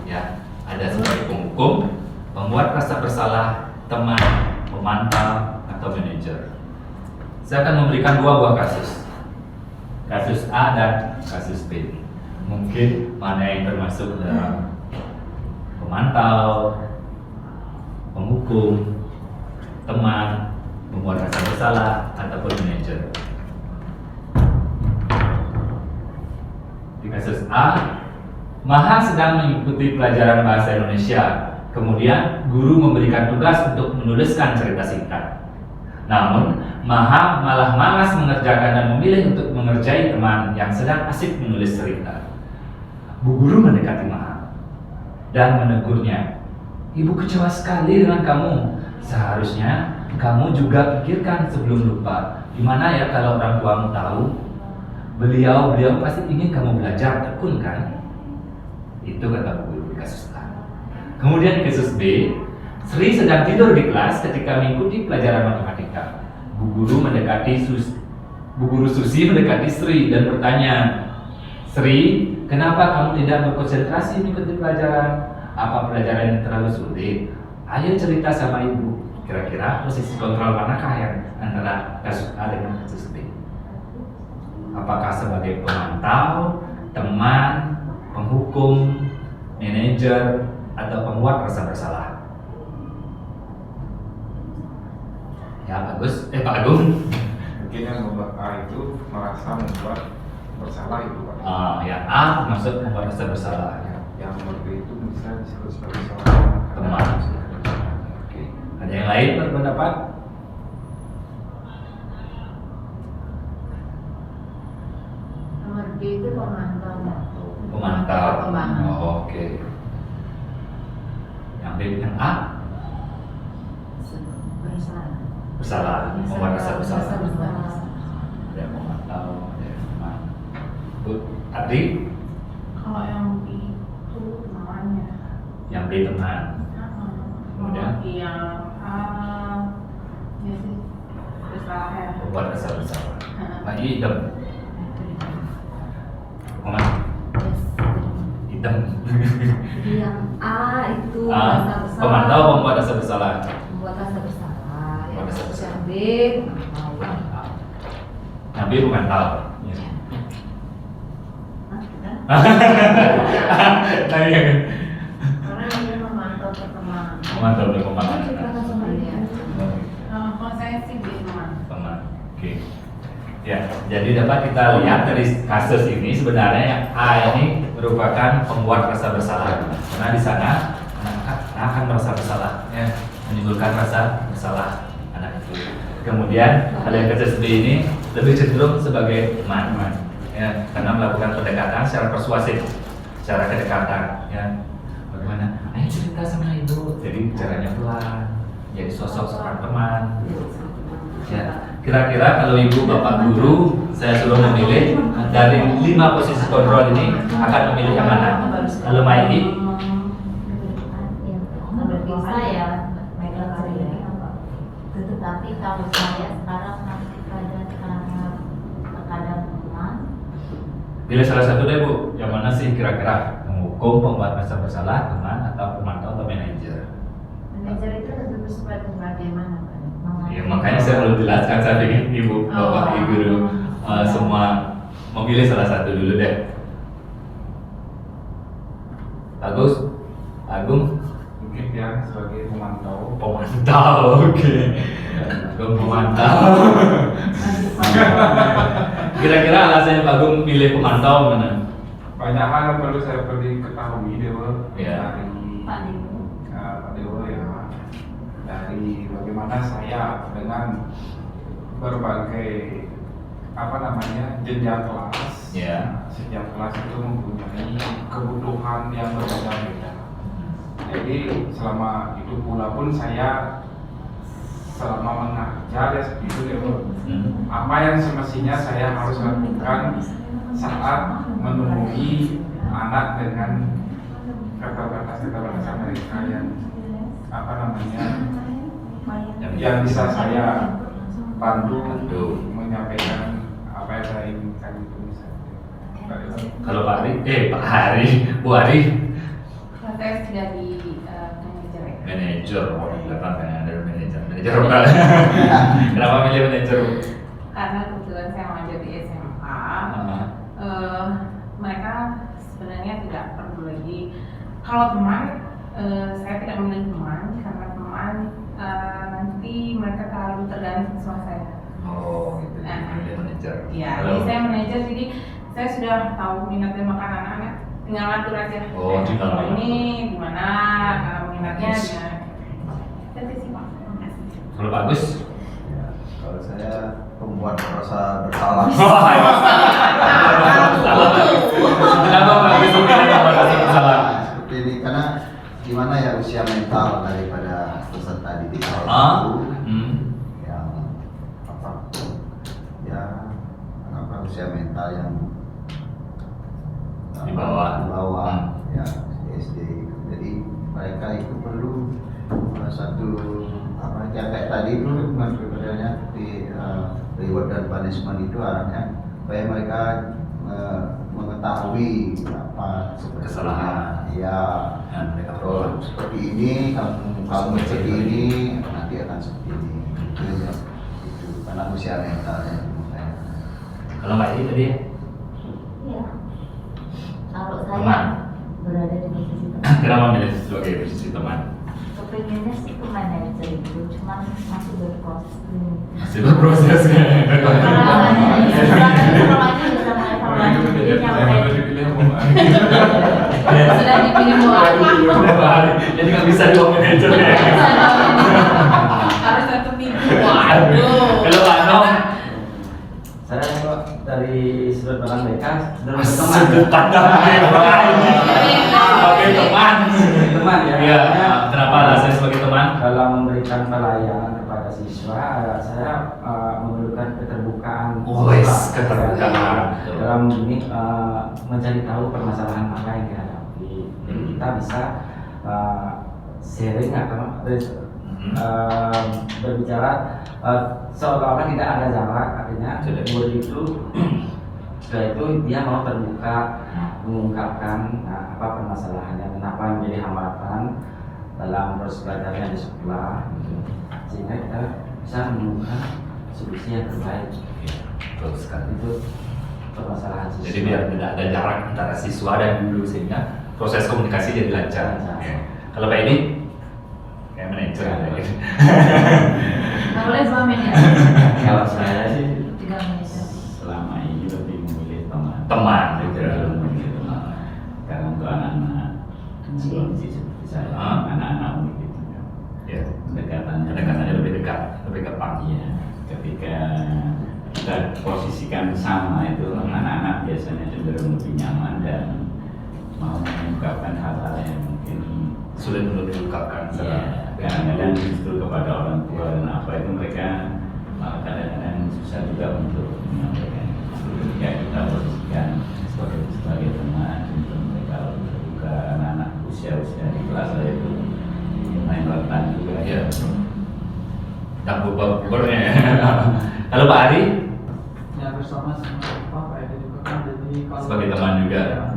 Ya, ada sebagai penghukum, pembuat rasa bersalah, teman, pemantau, atau manajer. Saya akan memberikan 2 buah kasus. Kasus A dan kasus B. Mungkin mana yang termasuk dalam pemantau, penghukum, teman, pembuat rasa bersalah, ataupun manajer. Di kasus A, Maha sedang mengikuti pelajaran bahasa Indonesia. Kemudian guru memberikan tugas untuk menuliskan cerita singkat. Namun, malah malas mengerjakan dan memilih untuk mengerjai teman yang sedang asik menulis cerita. Bu guru mendekati Maha dan menegurnya. Ibu kecewa sekali dengan kamu. Seharusnya kamu juga pikirkan sebelum lupa. Gimana ya kalau orang tuamu tahu? Beliau pasti ingin kamu belajar tekun kan? Itu kata bu guru di kasus A. Kemudian di kasus B, Sri sedang tidur di kelas ketika mengikuti pelajaran matematika. Bu guru Susi mendekati Sri dan bertanya, Sri, kenapa kamu tidak berkonsentrasi mengikuti pelajaran? Apa pelajaran yang terlalu sulit? Ayo cerita sama ibu. Kira-kira posisi kontrol manakah yang antara kasus A dengan kasus B? Apakah sebagai pemantau, teman, penghukum, manajer, atau pembuat rasa bersalah? Ya Pak Agung. Mungkin yang membuat A itu merasa membuat bersalah itu Pak. Ya A maksud membuat rasa bersalah. Yang nomor B itu bisa disebut sebagai seorang Teman. Oke. Ada yang lain berpendapat? Nomor B itu pemantau. Pemantau. Perkembangan. Oh, oke. Yang B, yang A Bersalah. bersalah, membuat rasa bersalah. Bersalah. Ya pemantau, ya teman. Bu, Adri, Kalau yang itu namanya. yang B teman. Kemudian? Yang A ya sih bersalah ya. Membuat rasa bersalah. Nah, ini hitam. Mana? Hitam. Jadi yang A itu A, rasa bersalah. pemantau membuat rasa bersalah. Membuat rasa bersalah. Membuat rasa bersalah. Yang B Pemantau. Yang B pemantau. Ya. Nah, iya kan? Karena dia memantau perkembangan. Pemantau perkembangan. Kalau saya sih B teman. Teman. Oke. Ya, jadi dapat kita lihat dari kasus ini sebenarnya yang A ini merupakan pembuat rasa bersalah. Karena di sana anak akan merasa bersalah, ya, menimbulkan rasa bersalah anak itu. Kemudian ada yang kasus B ini lebih cenderung sebagai teman, ya, karena melakukan pendekatan secara persuasif, secara kedekatan, ya. Bagaimana? Ayo cerita sama ibu. Jadi caranya pelan, jadi sosok seorang teman. Ya, kira-kira kalau ibu bapak guru saya suruh memilih dari 5 posisi kontrol ini akan memilih yang mana? Kalau Maiki? Menurut saya megang cerita. Tetapi kalau saya sekarang masih pada terkadang teman. Pilih salah satu deh bu. Yang mana sih kira-kira? Menghukum, pembuat rasa bersalah, teman, atau pemantau atau manajer? Manajer itu lebih seperti bagaimana? Ya, makanya saya belum jelaskan, saya ingin ibu, bapak, ibu guru semua memilih salah satu dulu deh. Bagus, Agung, mungkin dia sebagai pemantau. pemantau, oke. Agung pemantau. Kira-kira alasannya Pak Agung pilih pemantau mana? Banyak hal yang perlu saya ketahui Dewa Ya. dari Pak Dewo. Pak Dewa ya, dari bagaimana saya dengan berbagai jenjang kelas. Ya. Setiap kelas itu mempunyai kebutuhan yang berbeda-beda. Jadi selama itu pula pun saya selama mengajar ya seperti itu Dewa. Apa yang semestinya saya harus lakukan saat menemui anak dengan keterbatasan mereka yang bisa saya bantu menyampaikan apa yang saya inginkan itu misalnya. Kalau Pak Hari, Bu Hari, Saya sudah di manajer ya. manajer, belakang kan ada manajer apa? Kenapa milih manajer? Karena kebetulan saya mengajar di SMA. Mereka sebenarnya tidak perlu lagi. Kalau teman, saya tidak memilih teman karena teman nanti mereka terlalu tergantung sama saya. Oh, gitu. Milih manajer. Iya, jadi saya manajer, jadi saya sudah tahu minat dan bakat anak-anak, tinggal atur aja. Oh, tinggal atur. Ini gimana minatnya? Itu sih Pak. Terima kasih. Kalau bagus, Kalau saya pembuat rasa bersalah. Kenapa Pak bisa membuat rasa bersalah? Seperti ini karena gimana ya usia mental daripada peserta didik itu yang apa ya kenapa usia mental yang di bawah ya SD. Jadi mereka itu perlu satu apa kayak tadi itu sebenarnya di reward dan punishment itu arahnya supaya mereka mengetahui apa kesalahan ya yang mereka kalau perbuat. seperti ini kamu seperti ini nanti akan seperti ini itu ya itu karena usia mentalnya Kalau Mbak Edi tadi Iya. Kalau saya Teman. berada di posisi teman, kenapa milih sebagai posisi teman? kepengennya sih ke manajer itu, cuman masih berproses dulu. Masih berproses ya. Sudah dipilih mulai. Jadi nggak bisa dua manajer ya. Harus satu minggu. Kalau Pak Nom, Saya kok dari sudut pandang mereka cenderung sudut berteman. pandang sebagai teman. Teman ya. Iya. Kenapa alasannya sebagai teman? Dalam memberikan pelayanan kepada siswa, saya memerlukan keterbukaan. Wes, siswa. keterbukaan. Dalam ini mencari tahu permasalahan apa yang dihadapi. Jadi kita bisa sharing atau berbicara seolah-olah tidak ada jarak, artinya murid itu setelah itu dia mau terbuka mengungkapkan apa permasalahannya, kenapa menjadi hambatan dalam proses belajarnya di sekolah, sehingga kita bisa menemukan solusi yang terbaik. Betul sekali. Itu permasalahan siswa. Jadi biar tidak ada jarak antara siswa dan guru sehingga proses komunikasi jadi lancar. Lancar. Ya. Kalau Pak Edi kayak manajer ya. Nggak boleh dua manajer. Kalau saya sih 3 manajer. selama ini lebih memilih teman. Teman, gitu. Lebih memilih teman. Karena untuk anak-anak kondisi seperti saya, anak-anak unik itu Ya. pendekatannya lebih dekat, lebih gampang. Iya, ketika kita posisikan sama itu anak-anak biasanya cenderung lebih nyaman dan mau mengungkapkan hal-hal yang mungkin Sulit untuk diungkapkan. ya, kadang-kadang justru kepada orang tua dan apa itu mereka malah kadang-kadang susah juga untuk menyampaikan. Ketika kita posisikan sebagai teman untuk mereka lebih terbuka, anak-anak usia-usia di kelas saya itu main rentan juga Ya. Tak bubur-buburnya ya. Kalau Pak Ari Ya bersama Pak Edi juga kan jadi kalau sebagai teman juga.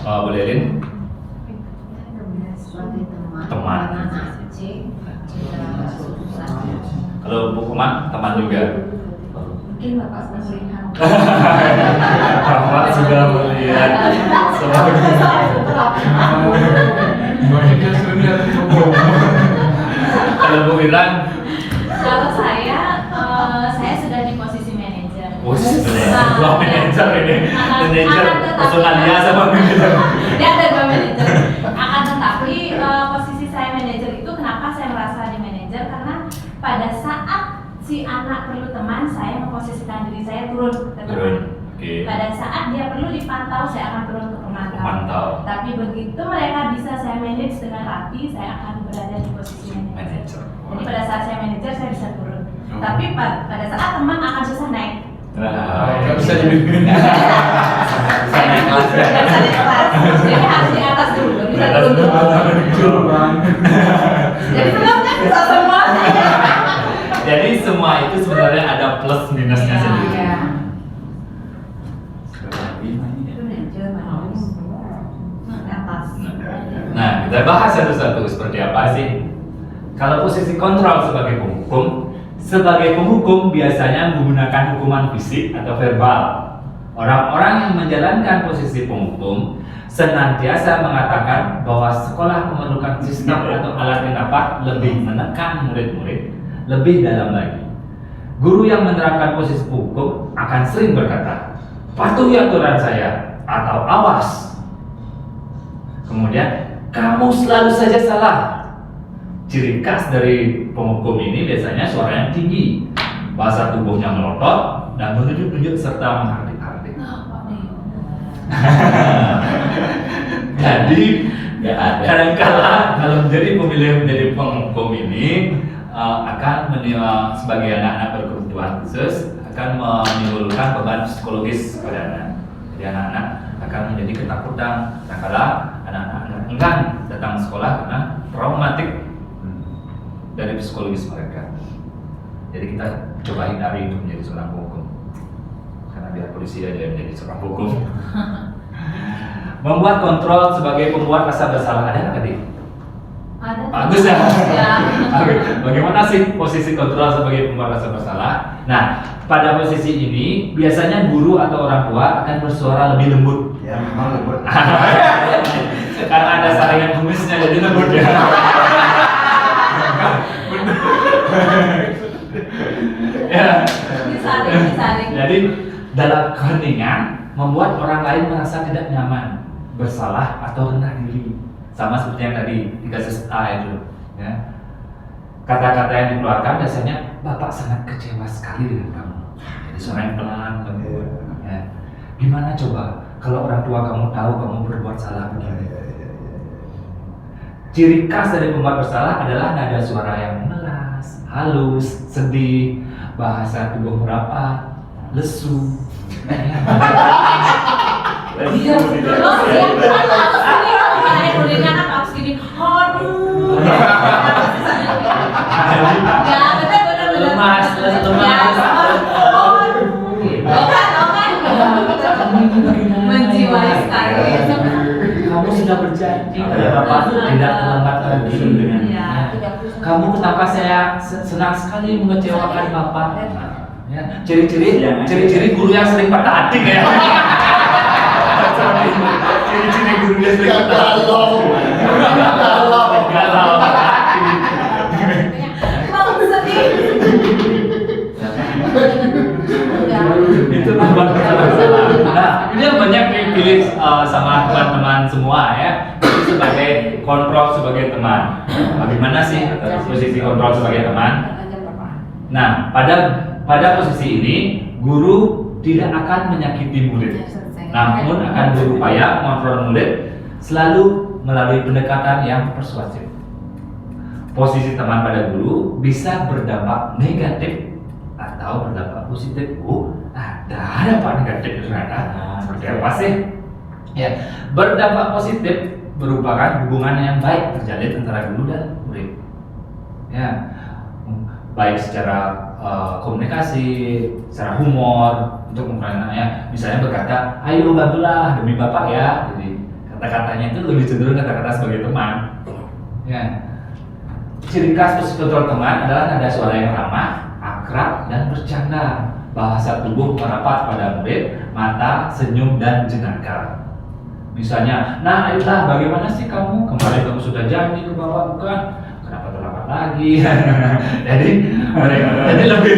Oh, boleh Lin? Sebagai teman. Teman. Anak kecil. Tidak susah. Kalau Bu Kuman teman juga. Mungkin Bapak sudah melihat. Bapak sudah melihat Soalnya dia sering lihat di buku. Kalau Bu Wiran, Kalau saya sudah di posisi manajer. dua manajer ini, manajer personalia sama manajer. Dia ada 2 manajer. Akan tetapi posisi saya manajer itu kenapa saya merasa di manajer, karena pada saat si anak perlu teman, saya memposisikan diri saya turun ke teman. Turun. Oke. Pada saat dia perlu dipantau, saya akan turun ke pemantau. Pemantau. Tapi begitu mereka bisa saya manage dengan rapi, saya akan berada di posisi manajer. Manajer. Jadi pada saat saya manajer, saya bisa turun. Tapi pada saat teman akan susah naik. Nggak bisa jadi. Bisa naik kelas ya. Nggak bisa naik kelas. Jadi harus di atas dulu, baru bisa turun dulu. Jadi sebenarnya bisa semua. Jadi semua itu sebenarnya ada plus minusnya sendiri. Ya. Atas. Nah, kita bahas satu-satu seperti apa sih. Kalau posisi kontrol sebagai penghukum biasanya menggunakan hukuman fisik atau verbal. Orang-orang yang menjalankan posisi penghukum senantiasa mengatakan bahwa sekolah memerlukan sistem atau alat yang dapat lebih menekan murid-murid lebih dalam lagi. Guru yang menerapkan posisi penghukum akan sering berkata, "Patuhi aturan saya," atau "Awas." Kemudian, "Kamu selalu saja salah. ciri khas dari penghukum ini biasanya suaranya tinggi, bahasa tubuhnya melotot, dan menunjuk-nunjuk serta menghardik-hardik. Jadi kadang-kala kalau menjadi pemilih menjadi penghukum ini akan sebagai anak-anak berkebutuhan khusus akan menimbulkan beban psikologis pada anak. Jadi anak-anak akan menjadi ketakutan, kadang-kala anak-anak enggan datang sekolah karena traumatik dari psikologis mereka. Jadi kita coba hindari untuk menjadi seorang penghukum, karena biar polisi aja yang menjadi seorang penghukum. Membuat kontrol sebagai pembuat rasa bersalah, ada nggak tadi? Ada. Bagus ya. Ya. Oke. Bagaimana sih posisi kontrol sebagai pembuat rasa bersalah? Nah, pada posisi ini biasanya guru atau orang tua akan bersuara lebih lembut. Ya memang lembut. Karena ada saringan kumisnya jadi lembut ya. Ya. Disaring. Jadi dalam keheningan membuat orang lain merasa tidak nyaman, bersalah atau rendah diri. Sama seperti yang tadi di kasus A itu. Ya. Kata-kata yang dikeluarkan biasanya, Bapak sangat kecewa sekali dengan kamu. Jadi suara yang pelan, lembut. Ya. Gimana coba kalau orang tua kamu tahu kamu berbuat salah begini? Ciri khas dari pembuat bersalah adalah nada suara yang melas, halus, sedih, bahasa tubuh merapat, lesu. Iya, Terus dia kan harus gini, kalau Indonesia kan harus gini, aduh. Ya, betul. lemas. Menjiwai sekali. Kamu sudah berjanji pada Bapak tidak terlambat lagi dengannya. Kamu kenapa saya senang sekali mengecewakan Bapak? Ya, ciri-ciri guru yang sering patah hati kayak. Ciri-ciri guru yang sering patah hati. Galau. Itu membuat masalah. Nah, ini yang banyak dipilih sama teman-teman semua ya. Itu sebagai kontrol sebagai teman. Bagaimana sih posisi kontrol sebagai teman? Nah, pada posisi ini guru tidak akan menyakiti murid, namun akan berupaya mengontrol murid selalu melalui pendekatan yang persuasif. Posisi teman pada guru bisa berdampak negatif atau berdampak positif. Ada Pak negatif ternyata. Seperti apa sih? Ya, berdampak positif merupakan hubungan yang baik terjalin antara guru dan murid. Ya, baik secara komunikasi, secara humor untuk memperankannya. Misalnya berkata, ayo bantulah demi Bapak ya. Jadi kata-katanya itu lebih cenderung kata-kata sebagai teman. Ya. Ciri khas posisi kontrol teman adalah nada suara yang ramah, akrab, dan bercanda. Bahasa tubuh merapat pada murid, mata, senyum, dan jenaka. Misalnya, nah ayolah bagaimana sih kamu? Kemarin kamu sudah janji ke Bapak bukan? Kenapa terlambat lagi? jadi lebih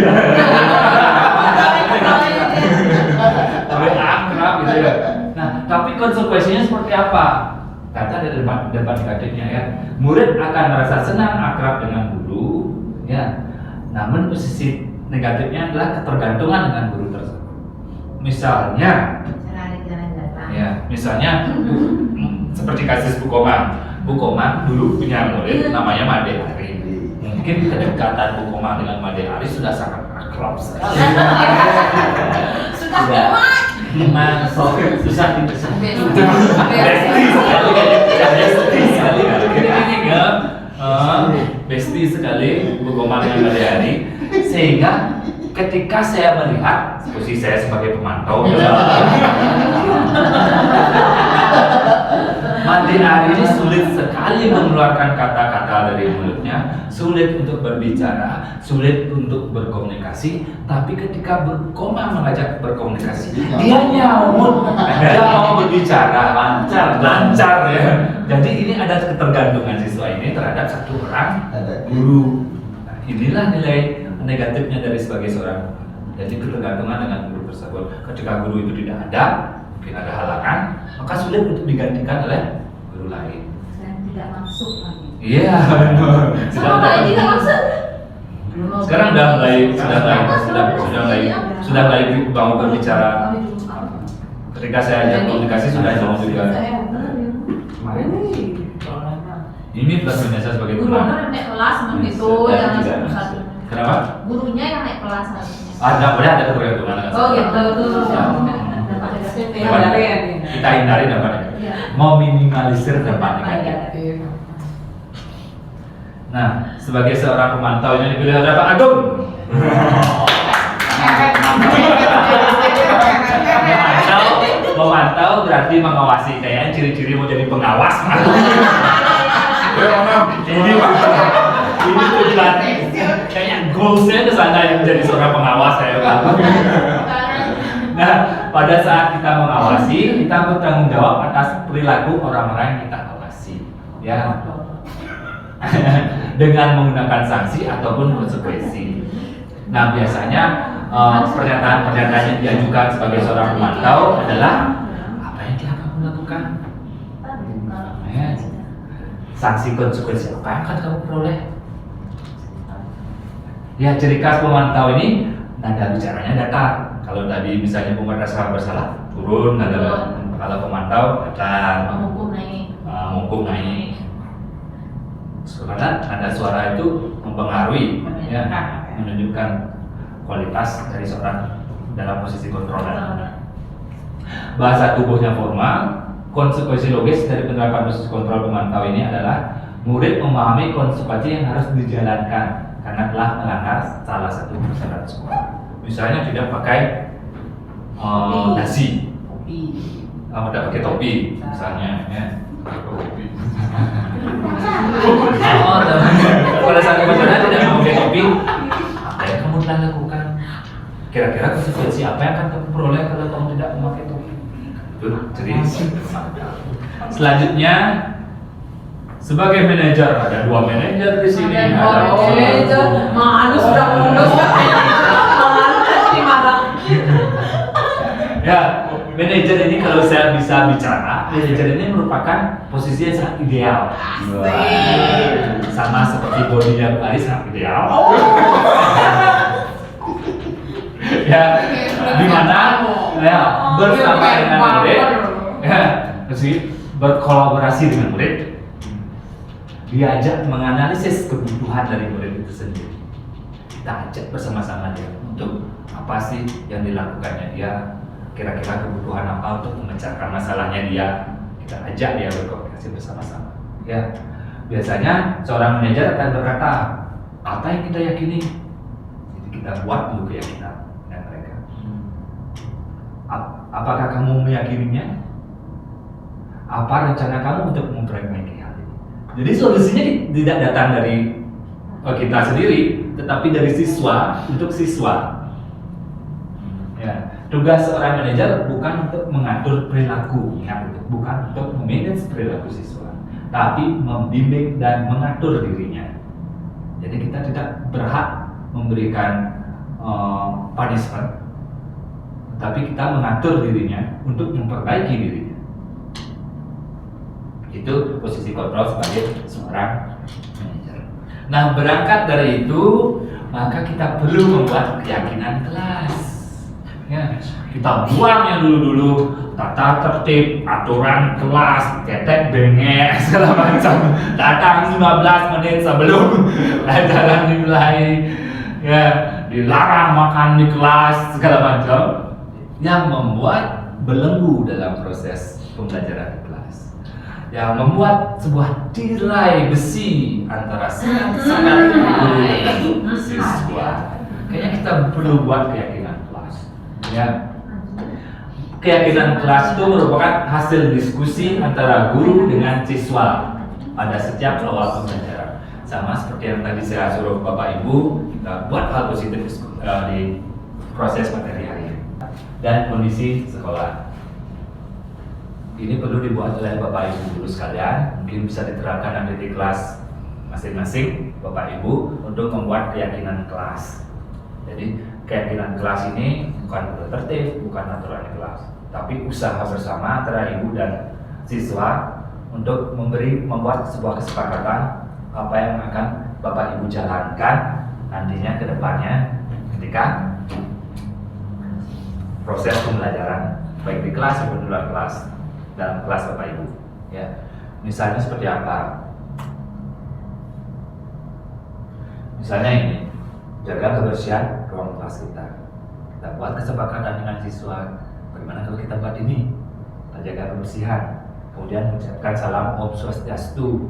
akrab gitu ya. Nah, tapi konsekuensinya seperti apa? Kata dari debat negatifnya ya, murid akan merasa senang akrab dengan guru, ya. Namun posisi negatifnya adalah ketergantungan dengan guru tersebut. Misalnya, seperti kasus Bu Komang. Bu Komang dulu punya murid namanya Made Ari. Mungkin kedekatan Bu Komang dengan Made Ari sudah sangat akrab sekali. Memang susah dipisah. Besti sekali Bu Komang dengan Made Ari, sehingga ketika saya melihat posisi saya sebagai pemantau, Made Ari ini sulit sekali mengeluarkan kata-kata dari mulutnya, sulit untuk berbicara, sulit untuk berkomunikasi. Tapi ketika Bu Komang mengajak berkomunikasi, dia nyaut, dia mau berbicara lancar ya. Jadi ini ada ketergantungan siswa ini terhadap satu orang guru. Nah, inilah nilai negatifnya dari sebagai seorang guru. Jadi ketergantungan dengan guru tersebut. Ketika guru itu tidak ada, mungkin ada halangan, maka sulit untuk digantikan oleh guru lain. Dan tidak masuk lagi. Iya, benar. Sama Mbak Edi nggak maksud? Sekarang sudah mulai mau berbicara. Ketika saya ajak komunikasi sudah jauh juga. Kemarin Ini plus minusnya sebagai Gurunya tulang. yang naik kelas memang gitu, Ya, jangan tidak. satu-satu. Kenapa? Gurunya yang naik kelas harusnya. Ada boleh ada ketergantungan. Oh gitu. Kita hindari dampak negatif. Iya. Meminimalisir dampak negatif. Nah, sebagai seorang pemantau ini dipilih oleh Pak Agung. Memantau berarti mengawasi. Kayaknya ciri-ciri mau jadi pengawas. Ini tujuan. Kayaknya goalsnya ke sana yang menjadi seorang pengawas saya Pak. Nah, pada saat kita mengawasi, kita bertanggung jawab atas perilaku orang-orang yang kita awasi. Ya. Dengan menggunakan sanksi ataupun konsekuensi. Nah, biasanya pernyataan-pernyataan yang diajukan sebagai seorang pemantau adalah apa yang telah kamu lakukan? Sanksi konsekuensi apa yang akan kamu peroleh? Ya, ciri khas pemantau ini nada bicaranya datar. Kalau tadi misalnya merasa bersalah, turun nada. Kalau pemantau datar. Menghukum naik. Karena ada suara itu mempengaruhi, ya, menunjukkan kualitas dari seorang dalam posisi kontrolan. Bahasa tubuhnya formal, konsekuensi logis dari penerapan posisi kontrol pemantau ini adalah murid memahami konsekuensi yang harus dijalankan karena telah melanggar salah satu persyarat sekolah. Misalnya tidak pakai dasi, tidak pakai topi, misalnya. Ya. Pada saat pembelajaran tidak memakai topi, apa yang kamu telah lakukan? Kira-kira konsekuensi apa yang akan kamu peroleh kalau kamu tidak memakai topi? Itu jadi. Selanjutnya, sebagai manajer ada 2 manajer di sini. Ada manajer, malu sudah mundur. Ya, manajer ini kalau saya bisa bicara, manajer ini merupakan posisi yang sangat ideal. Sama seperti bodinya Bu Aris sangat ideal. Ya, di mana ya bersama dengan murid, ya, berkolaborasi dengan murid, diajak menganalisis kebutuhan dari murid itu sendiri. Kita ajak bersama-sama dia untuk apa sih yang dilakukannya dia. Kira-kira kebutuhan apa untuk memecahkan masalahnya dia, kita ajak dia berkomunikasi bersama-sama. Ya, biasanya seorang manajer akan berkata apa yang kita yakini, jadi kita buat dulu keyakinan mereka. Apakah kamu meyakininya? Apa rencana kamu untuk memperbaiki hal ini? Jadi solusinya tidak datang dari kita sendiri, tetapi dari siswa untuk siswa. Ya. Tugas seorang manajer bukan untuk mengatur perilaku, bukan untuk memanage perilaku siswa, tapi membimbing dan mengatur dirinya. Jadi kita tidak berhak memberikan punishment, tapi kita mengatur dirinya untuk memperbaiki dirinya. Itu posisi kontrol sebagai seorang manajer. Nah, berangkat dari itu, maka kita perlu membuat keyakinan kelas. Ya, kita buang yang dulu-dulu tata tertib, aturan kelas, ketek bengek segala macam. Datang 15 menit sebelum pelajaran dimulai, ya, dilarang makan di kelas segala macam, yang membuat belenggu dalam proses pembelajaran di kelas, yang membuat sebuah tirai besi antara sangat guru dan siswa. Kayaknya kita perlu buat keyakinan kelas. Ya, keyakinan kelas itu merupakan hasil diskusi antara guru dengan siswa pada setiap awal pembelajaran. Sama seperti yang tadi saya suruh Bapak Ibu, kita buat hal positif di proses materi hari ini dan kondisi sekolah. Ini perlu dibuat oleh Bapak Ibu guru sekalian, mungkin bisa diterapkan nanti di kelas masing-masing Bapak Ibu untuk membuat keyakinan kelas. Jadi keyakinan kelas ini bukan tertib, bukan aturan kelas, tapi usaha bersama antara ibu dan siswa untuk membuat sebuah kesepakatan apa yang akan Bapak Ibu jalankan nantinya ke depannya ketika proses pembelajaran baik di kelas maupun di luar kelas, dalam kelas Bapak Ibu ya. Misalnya seperti apa? Misalnya ini, jaga kebersihan ruang kelas kita. Kita buat kesepakatan dengan siswa, bagaimana kalau kita buat ini? Kita jaga kebersihan, kemudian mengucapkan salam Om Swastiastu.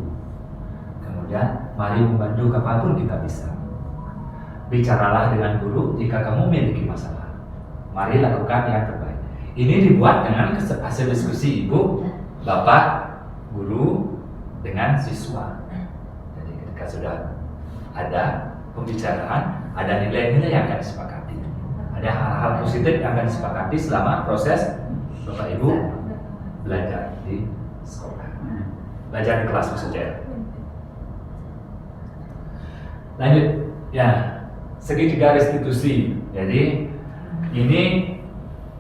Kemudian mari membantu kapanpun kita bisa. Bicaralah dengan guru jika kamu memiliki masalah. Mari lakukan yang terbaik. Ini dibuat dengan hasil diskusi ibu, bapak, guru dengan siswa. Jadi ketika sudah ada pembicaraan, ada nilai-nilai yang akan disepakati, ada hal-hal positif yang akan disepakati selama proses Bapak Ibu belajar di sekolah, belajar di kelas maksudnya. Lanjut ya, segitiga restitusi. Jadi ini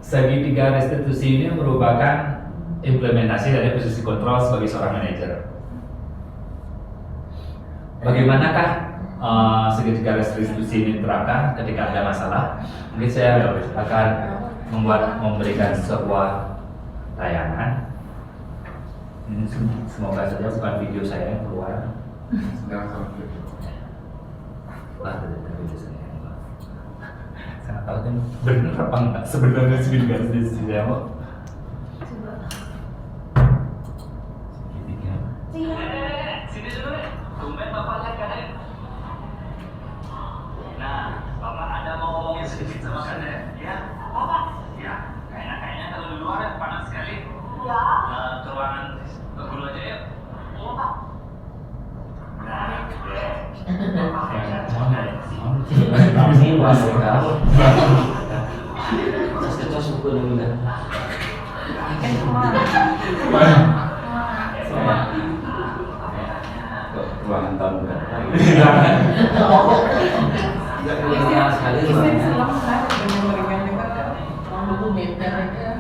segitiga restitusi ini merupakan implementasi dari posisi kontrol sebagai seorang manajer. Bagaimanakah segitiga restitusi ini diterapkan ketika ada masalah? Mungkin saya akan memberikan sebuah tayangan. Ini semoga saja bukan video saya yang keluar. Wah, tidak video saya. Saya tahu kan benar apa enggak sebenarnya segitiga restitusi saya mau. Sini dulu deh, tumben Bapak lihat keadaan. Nah, Bapak ada mau ngomongin sedikit sama Kade, ya? Apa? Ya, kayaknya kalau di luar ya panas sekali. Ya. Ke ruangan guru aja ya. Iya Pak. Nah, Ini masuk kau. Kita suku dulu dah. Ruangan tamu kan? Tidak kenal sekali ruangannya.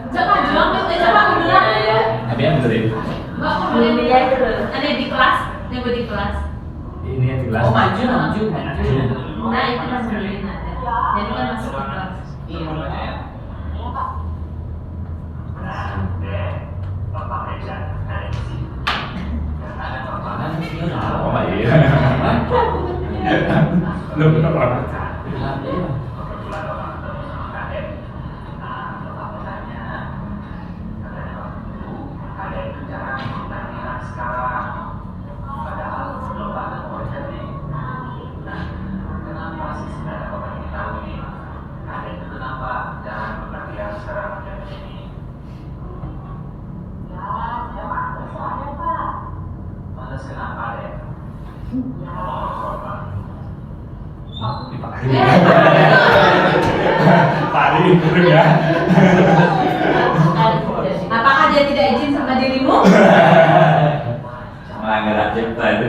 Coba bilang ya. Tapi yang betul ini. Mbak boleh dilihat dulu. Ada di kelas, nyoba di kelas. Ini yang di kelas. Oh maju. Nah itu kan berdiri ada. Jadi kan masuk ke kelas. Iya aja ya. Iya Pak. Nah, Bapak meja dari sini. Oh iya. Belum pernah. Tadi kurang ya. Apakah dia tidak izin sama dirimu? Melanggar cipta itu.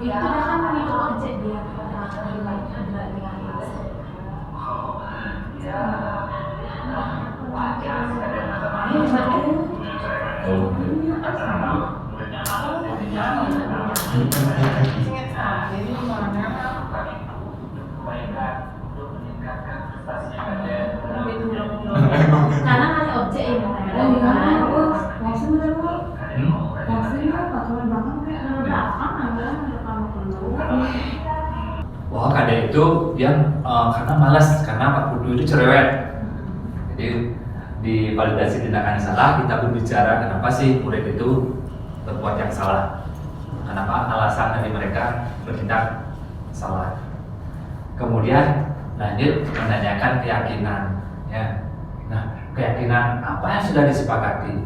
Itu kan mengikut objek dia. Karena kan objek ini. Wah, kadang itu dia karena malas, karena Pak Kudu itu cerewet. Jadi di validasi tindakan yang salah, kita berbicara kenapa sih murid itu berbuat yang salah, kenapa alasan dari mereka bertindak salah. Kemudian lanjut menanyakan keyakinan, ya. Nah, keyakinan apa yang sudah disepakati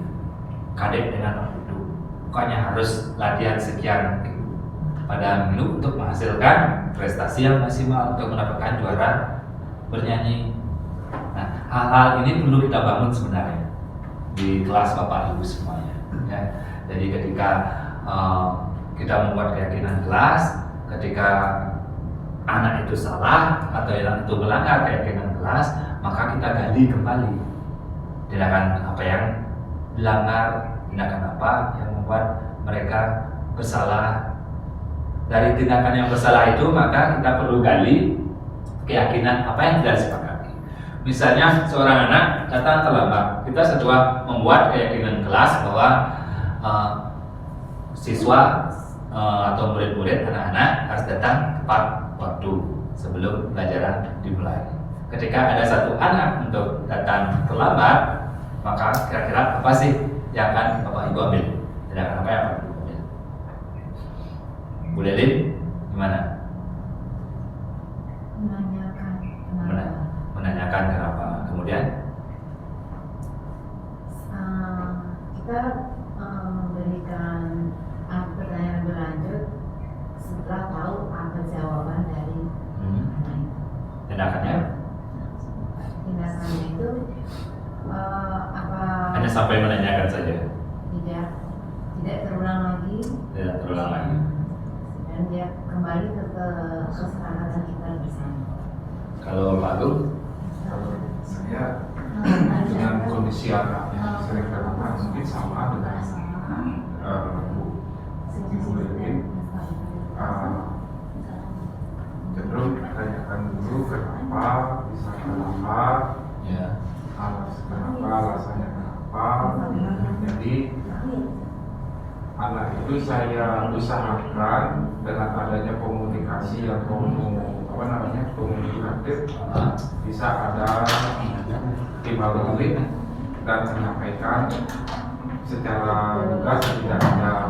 kadek dengan Pak Kudu? Bukannya harus latihan sekian pada minggu untuk menghasilkan prestasi yang maksimal untuk mendapatkan juara bernyanyi. Nah, hal-hal ini perlu kita bangun sebenarnya di kelas Bapak Ibu semuanya. Ya. Jadi ketika kita membuat keyakinan kelas, ketika anak itu salah atau anak itu melanggar keyakinan kelas, maka kita gali kembali tindakan apa yang dilanggar, tindakan apa yang membuat mereka bersalah. Dari tindakan yang bersalah itu maka kita perlu gali keyakinan apa yang tidak disepakati. Misalnya seorang anak datang terlambat, kita setelah membuat keyakinan kelas bahwa siswa atau murid-murid anak-anak harus datang tepat waktu sebelum pelajaran dimulai. Ketika ada satu anak untuk datang terlambat, maka kira-kira apa sih yang akan Bapak Ibu ambil? Tindakan apa yang akan Bapak Ibu ambil? Bu Lelin, gimana? Menanyakan kenapa. Kemudian kita memberikan pertanyaan berlanjut setelah tahu apa jawaban dari anak itu. tindakannya Tindakannya itu apa? hanya sampai menanyakan saja, Tidak terulang lagi. tidak terulang lagi. Dan dia kembali ke kesepakatan kita bersama. Kalau Pak Agung, Kalau saya dengan kondisi anak yang sering terlambat mungkin sama dengan Ibu Lelin. Cenderung tanyakan dulu kenapa bisa terlambat, ya, kenapa alasannya kenapa. Jadi anak itu saya usahakan dengan adanya komunikasi yang komunikatif, bisa ada timbal balik dan menyampaikan secara lugas, tidak ada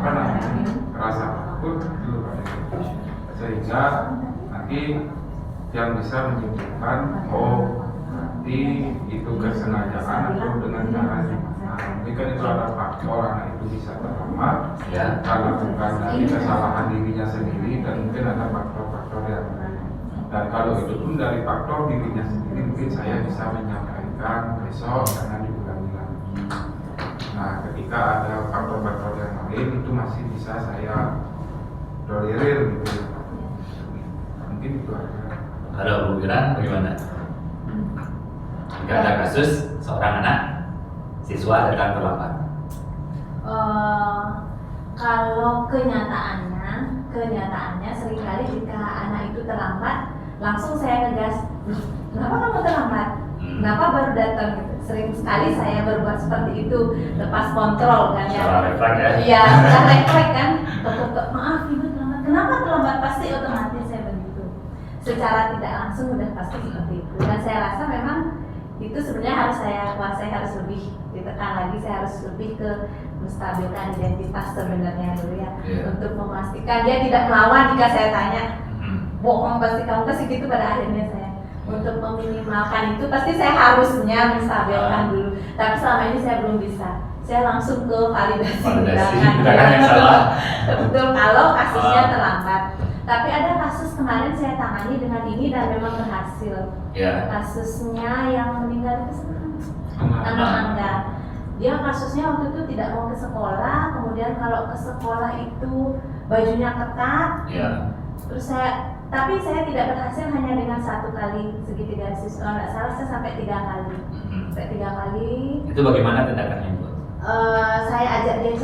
rasa takut dulu pada itu, sehingga nanti yang bisa menyimpulkan berarti itu kesengajaan atau dengan cara mungkin kan itu ada faktor anak itu bisa terlambat ya, karena bukan dari kesalahan dirinya sendiri, dan mungkin ada faktor-faktor yang lain. Dan kalau itu pun dari faktor dirinya sendiri, mungkin saya bisa menyampaikan besok karena diulangi lagi. Nah, ketika ada faktor-faktor yang lain itu masih bisa saya tolerir gitu. Mungkin itu aja. kalau Bu Ira bagaimana? Jika ada kasus seorang anak siswa datang terlambat, Kalau kenyataannya seringkali jika anak itu terlambat, langsung saya ngegas, kenapa kamu terlambat? Kenapa baru datang? Gitu. Sering sekali saya berbuat seperti itu, lepas kontrol kan ya. secara refleks ya. Iya, secara refleks kan. Tok, maaf ibu terlambat. Kenapa terlambat? Pasti otomatis saya begitu. Secara tidak langsung udah pasti seperti itu. Dan saya rasa memang itu sebenarnya harus saya kuasai, harus lebih ditekan lagi, saya harus lebih ke menstabilkan identitas sebenarnya dulu ya, untuk memastikan dia tidak melawan jika saya tanya bohong pasti kamu pasti gitu. Pada akhirnya saya untuk meminimalkan itu pasti saya harusnya menstabilkan dulu, tapi selama ini saya belum bisa. Saya langsung ke validasi tindakan yang salah. betul kalau kasusnya terlambat. Tapi ada kasus kemarin saya tangani dengan ini dan memang berhasil. Ya. Kasusnya yang meninggal itu anak Angga. Dia kasusnya waktu itu tidak mau ke sekolah, kemudian kalau ke sekolah itu bajunya ketat. Ya. Terus tapi saya tidak berhasil hanya dengan 1 kali segitiga siswa, nggak salah saya sampai 3 kali. Sampai 3 kali. Itu bagaimana tindakannya Bu? Saya ajak dia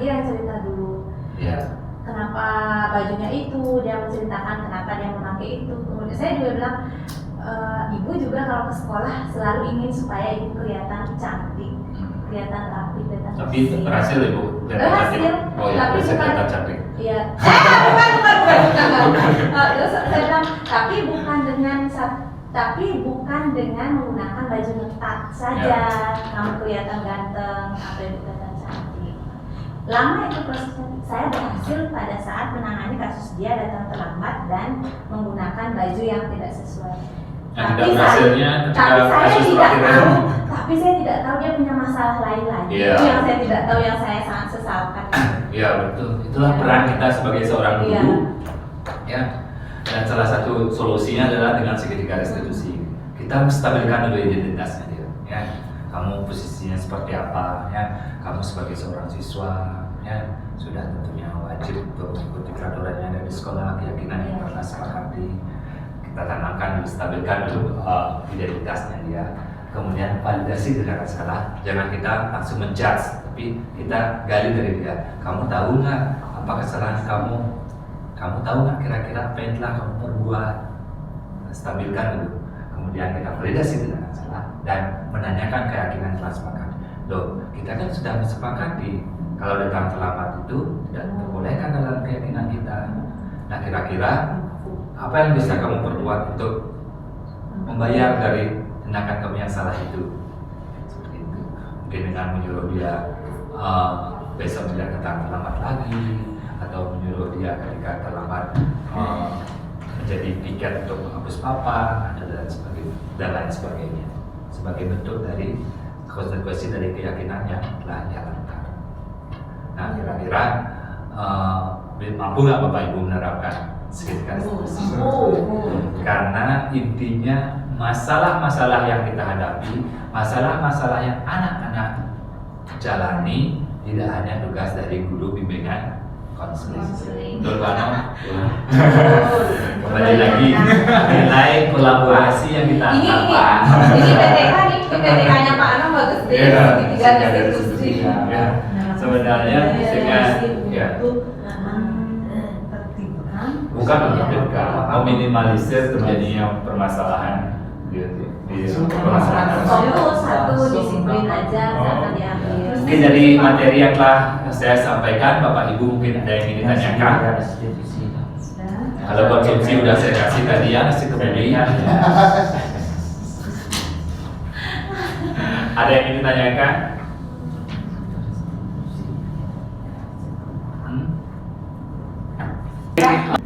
yang cerita dulu. Ya. Kenapa bajunya itu, dia menceritakan kenapa dia memakai itu. Kemudian saya juga bilang, ibu juga kalau ke sekolah selalu ingin supaya ibu kelihatan cantik, kelihatan rapi, kelihatan Tapi bersih. berhasil Ibu? Berhasil, Oh ya, tapi berhasil bukan. kelihatan cantik. Iya. Bukan. Terus saya bilang, tapi bukan dengan menggunakan baju ketat saja, kamu kelihatan ganteng atau ibu kelihatan cantik. Lama itu prosesnya. Saya berhasil pada saat menangani kasus dia datang terlambat dan menggunakan baju yang tidak sesuai. Yang tidak berhasilnya tapi saya kasus tidak terakhir. tahu, tapi saya tidak tahu dia punya masalah lain lagi. Iya. Itu yang saya tidak tahu, yang saya sangat sesalkan. Iya betul. Itulah peran kita sebagai seorang Iya. guru. Ya. Dan salah satu solusinya adalah dengan segitiga restitusi. Kita menstabilkan dulu identitasnya dia. Ya. Kamu posisinya seperti apa? Ya. Kamu sebagai seorang siswa, ya sudah tentunya wajib untuk mengikuti peraturan yang ada di sekolah, keyakinan yang pernah sepakati. Kita tanamkan, stabilkan dulu identitasnya dia. Kemudian validasi tidak salah. Jangan kita langsung menjudge, tapi kita gali dari dia. Kamu tahu nggak apa kesalahan kamu? Kamu tahu nggak kira-kira apa yang telah kamu perbuat? Stabilkan dulu. Kemudian kita validasi tidak salah dan menanyakan keyakinan telah sepakat. Loh, kita kan sudah sepakati kalau datang terlambat itu tidak diperbolehkan dalam keyakinan kita. Nah, kira-kira apa yang bisa kamu perbuat untuk membayar dari tindakan kamu yang salah itu? Seperti itu. Mungkin dengan menyuruh dia besok tidak datang terlambat lagi, atau menyuruh dia ketika terlambat menjadi tiket untuk menghapus papan dan lain sebagainya, sebagai bentuk dari konsekuensi dari keyakinan yang telah dia lakukan. Nah, kira-kira mampu nggak Bapak Ibu menerapkan segitiga restitusi? Karena intinya masalah-masalah yang kita hadapi, masalah-masalah yang anak-anak jalani, tidak hanya tugas dari guru bimbingan konseling. Betul Pak Nom? Kembali lagi nilai kolaborasi yang kita harapkan. Ini PTK nih, PTK-nya Pak Anam bagus deh. Segitiga restitusi. Ya. Sebenarnya dengan ya bukan menertibkan, meminimalisir terjadinya permasalahan di permasalahan. Fokus satu disiplin aja, jangan diambil. Mungkin dari materi yang telah saya sampaikan, Bapak Ibu mungkin ada yang ingin ditanyakan. Kalau konsumsi udah saya kasih tadi ya, nasi kemudian. Ada yang ingin ditanyakan?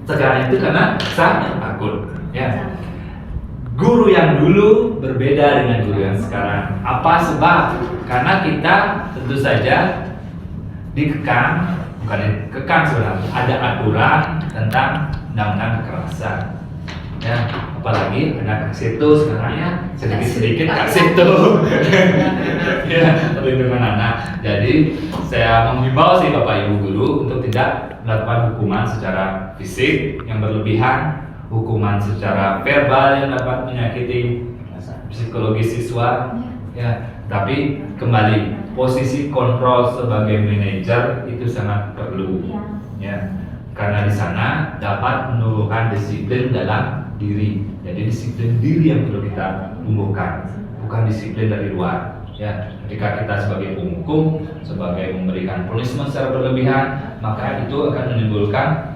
Sekarang itu karena sangat takut, ya. Guru yang dulu berbeda dengan guru yang sekarang. Apa sebab? Karena kita tentu saja dikekang, bukan dikekang sebenarnya. Ada aturan tentang undang-undang kekerasan. Ya, apalagi anak situ sekarang ya sedikit-sedikit kasih tuh. Ya, perlindungan anak. Jadi saya menghimbau sih Bapak Ibu guru untuk tidak melakukan hukuman secara fisik yang berlebihan, hukuman secara verbal yang dapat menyakiti psikologi siswa. Ya, tapi kembali posisi kontrol sebagai manajer itu sangat perlu. Ya, karena di sana dapat menumbuhkan disiplin dalam diri. Jadi disiplin diri yang perlu kita tumbuhkan, bukan disiplin dari luar. Ya, ketika kita sebagai penghukum, sebagai memberikan punishment secara berlebihan, maka itu akan menimbulkan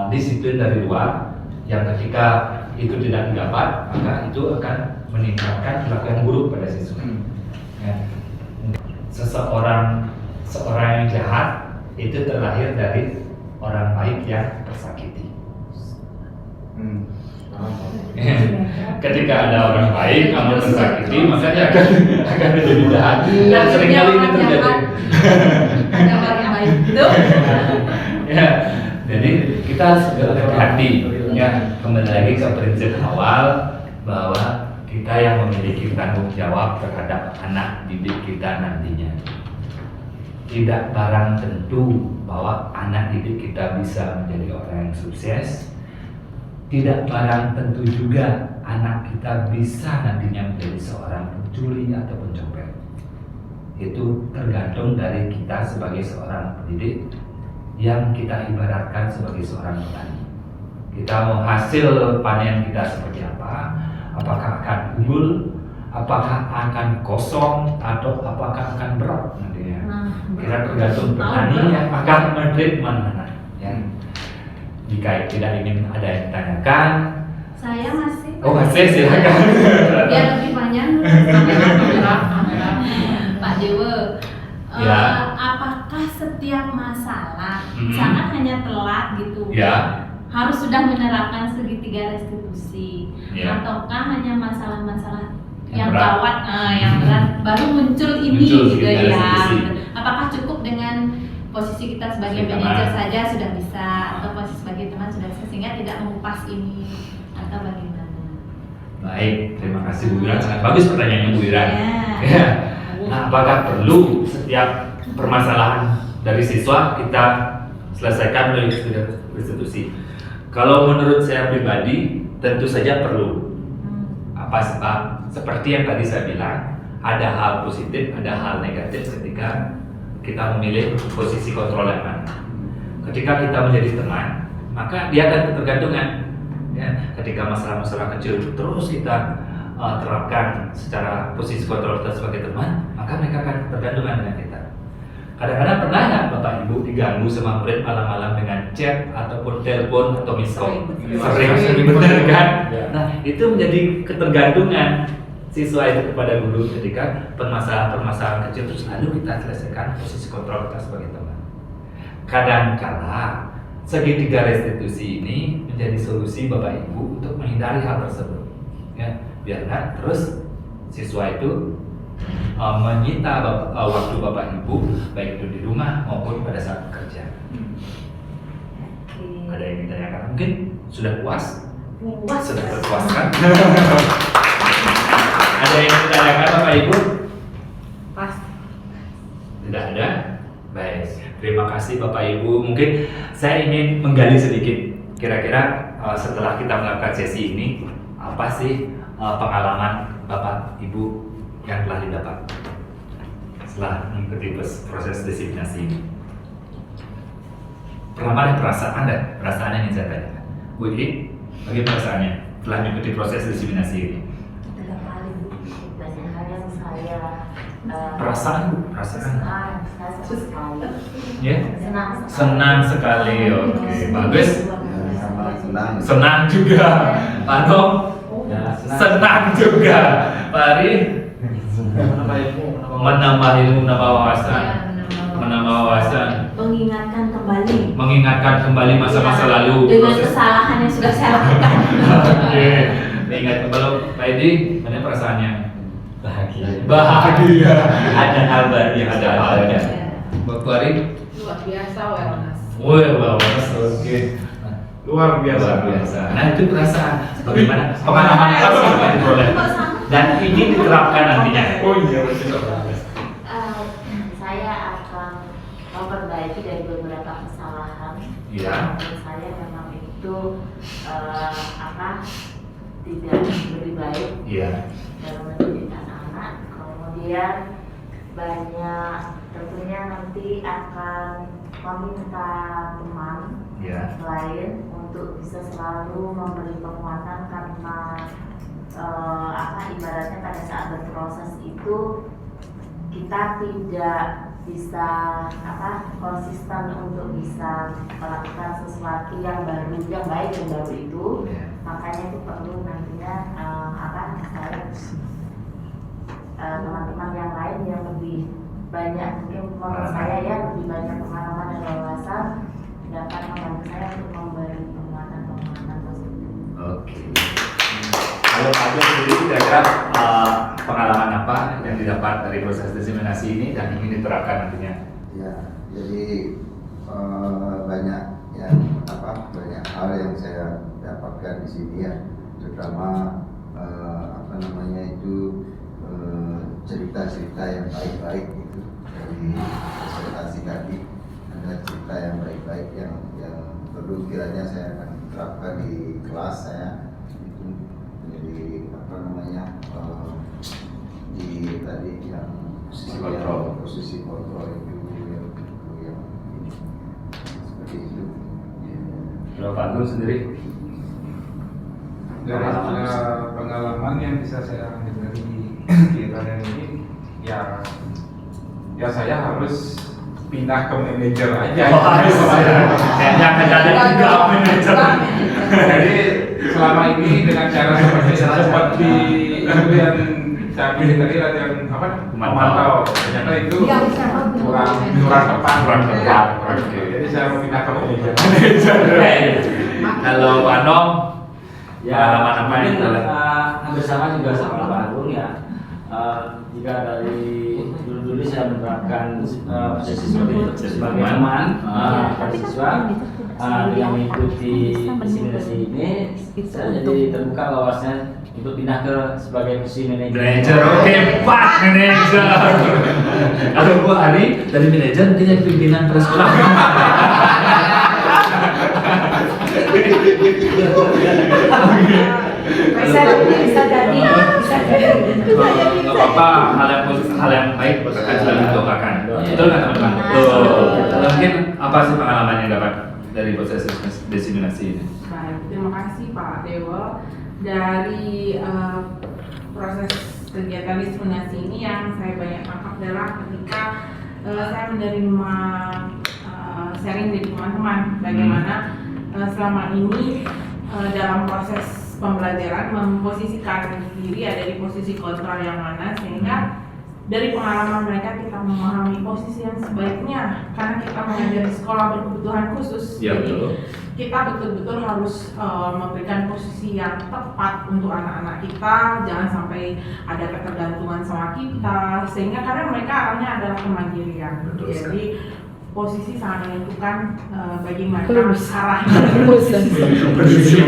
disiplin dari luar yang ketika itu tidak didapat, maka itu akan meningkatkan perilaku yang buruk pada siswa. Ya. Seorang yang jahat itu terlahir dari orang baik yang tersakiti. Ketika ada orang baik kamu tersakiti, maka dia akan menjadi jahat. Dan seringkali ini terjadi. Ada orang baik itu. Ya, jadi kita harus hati-hati. Ya, kembali lagi ke prinsip awal bahwa kita yang memiliki tanggung jawab terhadap anak didik kita nantinya. Tidak barang tentu bahwa anak didik kita bisa menjadi orang yang sukses. Tidak barang tentu juga anak kita bisa nantinya menjadi seorang pencuri atau pencopet. Itu tergantung dari kita sebagai seorang pendidik yang kita ibaratkan sebagai seorang petani. Kita mau hasil panen kita seperti apa? Apakah akan unggul? Apakah akan kosong? Atau apakah akan berat nantinya? Kira tergantung petani yang akan mentreatment anak. Ya. Jika tidak ingin ada yang ditanyakan, Saya masih. oh masih silakan. Biar lebih panjang. Pak Dewa, Ya. Apakah setiap masalah sangat hanya telat gitu? Ya. harus sudah menerapkan segitiga restitusi, Ya. ataukah hanya masalah-masalah Yang yang berat. gawat, yang berat baru muncul ini Muncul gitu segitiga ya. restitusi. Apakah cukup dengan posisi kita sebagai Sebagai manajer teman. saja sudah bisa, atau posisi sebagai teman sudah bisa, sehingga tidak mengupas ini atau bagaimana? Baik, terima kasih Bu Ira. Sangat bagus pertanyaannya Bu Ira. Ya. Ya. Nah, apakah perlu setiap permasalahan dari siswa kita selesaikan melalui restitusi? Kalau menurut saya pribadi, tentu saja perlu. Apa sebab? Seperti yang tadi saya bilang, ada hal positif, ada hal negatif ketika kita memilih posisi kontrol yang mana. Ketika kita menjadi teman, maka dia akan ketergantungan. Ya, ketika masalah-masalah kecil terus kita terapkan secara posisi kontrol kita sebagai teman, maka mereka akan ketergantungan dengan kita. Kadang-kadang pernah nggak Bapak Ibu diganggu sama murid malam-malam dengan chat ataupun telepon atau miss call? Sering benar kan? Nah, itu menjadi ketergantungan siswa itu kepada guru ketika permasalahan-permasalahan kecil itu selalu kita selesaikan posisi kontrol kita sebagai teman. Kadang-kala segitiga restitusi ini menjadi solusi Bapak Ibu untuk menghindari hal tersebut. Ya, biar nggak terus siswa itu menyita waktu Bapak Ibu baik itu di rumah maupun pada saat bekerja. Ada yang ditanyakan? Mungkin sudah puas? Sudah terpuaskan? Ada yang ditanyakan Bapak Ibu? Pas. Tidak ada? Baik, terima kasih Bapak Ibu. Mungkin saya ingin menggali sedikit. Kira-kira setelah kita melakukan sesi ini, apa sih pengalaman Bapak Ibu yang telah didapat setelah mengikuti proses disiplinasi ini? Pernah ada perasaan yang ingin saya tanyakan? Bu Ili, bagaimana perasaannya setelah mengikuti proses disiplinasi ini? Banyak hal yang saya Perasaan saya senang sekali. ya? Senang Senang sekali, oke, bagus. Ya, sama senang. Senang juga, Pak Tom. Ya, Senang juga, Pak Ari. Menambah ilmu, Menambah ilmu, menambah wawasan, menambah wawasan, mengingatkan kembali masa-masa lalu, dengan kesalahan yang sudah saya lakukan. Oke, ingat kembali, Pak Edi, mana perasaannya? Bahagia. Bahagia. Ada hal baru yang Ada ada hal bahagia. Bapak Ari, Luar biasa wellness. woi, wawasan, oke. Luar biasa. Luar biasa. Nah, itu perasaan bagaimana pengalaman apa sih yang diperoleh dan ini diterapkan nantinya. Oh iya, betul. Saya akan memperbaiki dari beberapa kesalahan. Iya. Menurut saya memang itu tidak lebih baik Iya. dalam mendidik anak-anak. Kemudian banyak tentunya nanti akan meminta teman Iya. lain untuk bisa selalu memberi penguatan karena ibaratnya pada saat berproses itu kita tidak bisa konsisten untuk bisa melakukan sesuatu yang baru, yang baik yang baru itu. Iya. Makanya itu perlu nantinya teman-teman yang lain yang lebih banyak, mungkin menurut saya ya lebih banyak pengalaman dan wawasan dapat membantu saya untuk memberi penguatan positif. Oke. Kalau Pak Jo sendiri kira-kira pengalaman apa yang didapat dari proses diseminasi ini dan ingin diterapkan nantinya? Ya, jadi banyak banyak hal yang saya dapatkan di sini ya, terutama cerita-cerita yang baik-baik itu dari presentasi tadi. Ada cerita yang baik-baik yang perlu kiranya saya akan terapkan di kelas saya. Itu jadi di tadi yang posisi kontrol itu yang seperti itu. Kalau Pak Gun sendiri? Dari pengalaman yang bisa saya ambil dari kegiatan ini, ya saya harus pindah ke manajer aja. Kayaknya kerjaan juga manajer. Jadi selama ini dengan cara seperti itu yang saya pilih tadi latihan memantau, ternyata itu kurang tepat. Oke. Jadi saya mau pindah ke manajer. Kalau Pak Nom, pengalaman apa yang mungkin, telah? hampir sama juga sama Pak Agung ya. Jika dari dulu saya menerapkan posisi seperti itu sebagai teman pada siswa yang mengikuti diseminasi ini, saya jadi terbuka bahwasanya untuk pindah ke sebagai posisi Manajer, oke, Pak manajer. Kalau Bu Ari dari manajer dia jadi pimpinan pada sekolah. Bisa jadi. Nggak apa-apa, hal yang baik akan selalu didoakan. Betul nggak teman-teman? Betul. Mungkin apa sih pengalaman yang dapat dari proses diseminasi ini? Baik, terima kasih Pak Dewo. Dari proses kegiatan diseminasi ini yang saya banyak tangkap adalah ketika saya menerima sharing dari teman-teman bagaimana selama ini dalam proses pembelajaran memposisikan diri ada di posisi kontrol yang mana, sehingga dari pengalaman mereka kita memahami posisi yang sebaiknya karena kita mengajar di sekolah berkebutuhan khusus. Ya, jadi betul. kita betul-betul harus memberikan posisi yang tepat untuk anak-anak kita, jangan sampai ada ketergantungan sama kita, sehingga karena mereka arahnya adalah kemandirian. Betul Jadi sekali. posisi sangat menentukan bagi mereka arahnya. Jadi seperti itu.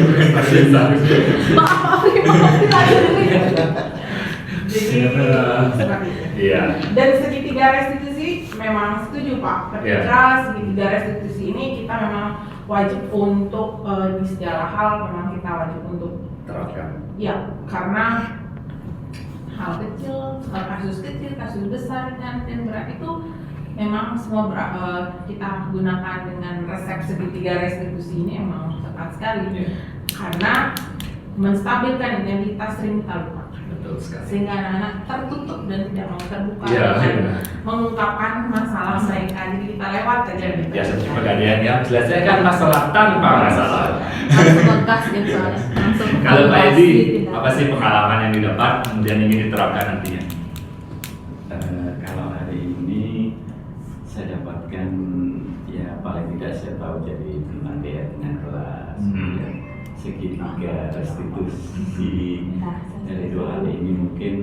Iya. Dan segitiga restitusi memang setuju Pak. Ketika segitiga restitusi ini kita memang wajib untuk di segala hal memang kita wajib untuk Terapkan. ya, karena hal kecil, kasus kecil, kasus besar, ringan dan berat itu memang semua kita gunakan dengan resep segitiga restitusi ini memang tepat sekali karena menstabilkan identitas sering kita lupa. Betul sekali. Sehingga anak-anak tertutup dan tidak mau terbuka Ya, dengan mengungkapkan masalah mereka, jadi kita lewat aja gitu. Biasa pegadaian ya, selesaikan masalah tanpa masalah. Langsung ngegas gitu soalnya. Langsung Kalau Pak kalkulasi, Edi, tindak. apa sih pengalaman yang didapat kemudian ingin diterapkan nantinya? Kalau hari ini saya dapatkan ya paling tidak saya tahu jadi teman dia dengan kelas ya, segitiga restitusi dari 2 hari ini mungkin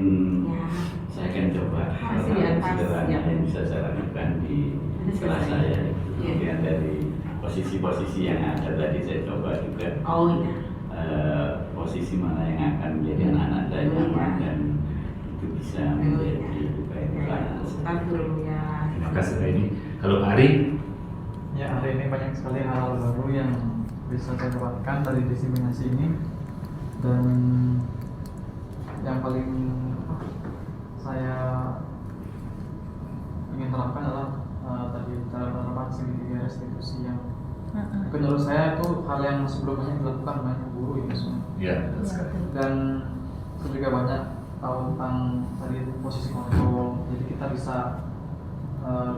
saya akan coba Masih di atas, sederhana ya. yang bisa saya lakukan di kelas saya. Kemudian dari posisi-posisi yang ada tadi saya coba juga Oh iya. posisi mana yang akan menjadi anak-anak saya nyaman dan itu bisa menjadi baik-baik. Ya. Terima kasih Pak Edi. Kalau Pak Ari, Ya, hari ini banyak sekali hal baru yang bisa saya dapatkan dari diseminasi ini, dan yang paling saya ingin terapkan adalah tadi penerapan segitiga restitusi yang menurut saya itu hal yang sebelumnya dilakukan banyak guru itu semua. ya betul sekali. Dan saya juga banyak tahu tentang tadi posisi kontrol, jadi kita bisa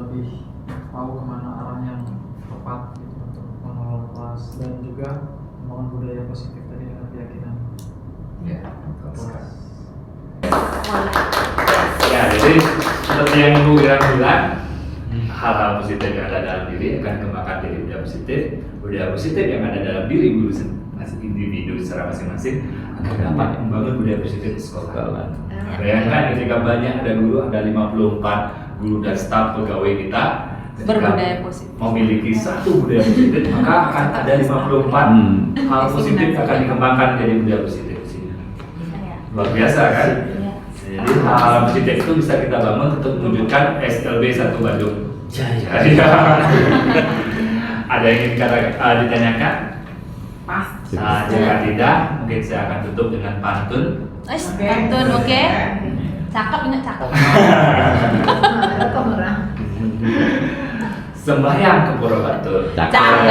lebih tahu kemana arahnya yang tepat gitu untuk mengelola kelas, dan juga membangun budaya positif tadi dengan keyakinan. Ya, betul sekali. Ya, jadi seperti yang Bu Ira bilang, hal-hal positif yang ada dalam diri akan kembangkan jadi budaya positif yang ada dalam diri guru individu secara masing-masing akan dapat membangun budaya positif di sekolah. Bayangkan ketika banyak ada guru, ada 54 guru dan staf pegawai kita Berbudaya positif. memiliki satu budaya positif, maka akan ada 54 hal positif akan dikembangkan menjadi budaya positif di sini. Luar biasa kan? Jadi hal positif itu bisa kita bangun untuk mewujudkan SLB 1 Bandung. Jaya. Ada yang ingin ditanyakan? Pas. Jika tidak, mungkin saya akan tutup dengan pantun. Pantun, oke. Cakep, ini cakep. Sembahyang ke Purwokerto. Cakep.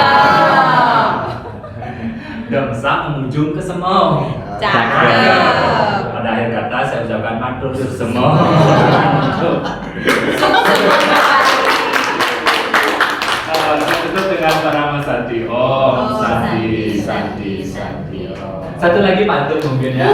Damsak mengunjung ke Semau. Cakep. Pada akhir kata saya ucapkan matur semua. Saya tutup dengan para Mas Santi. Santi. Satu lagi pantun mungkin ya.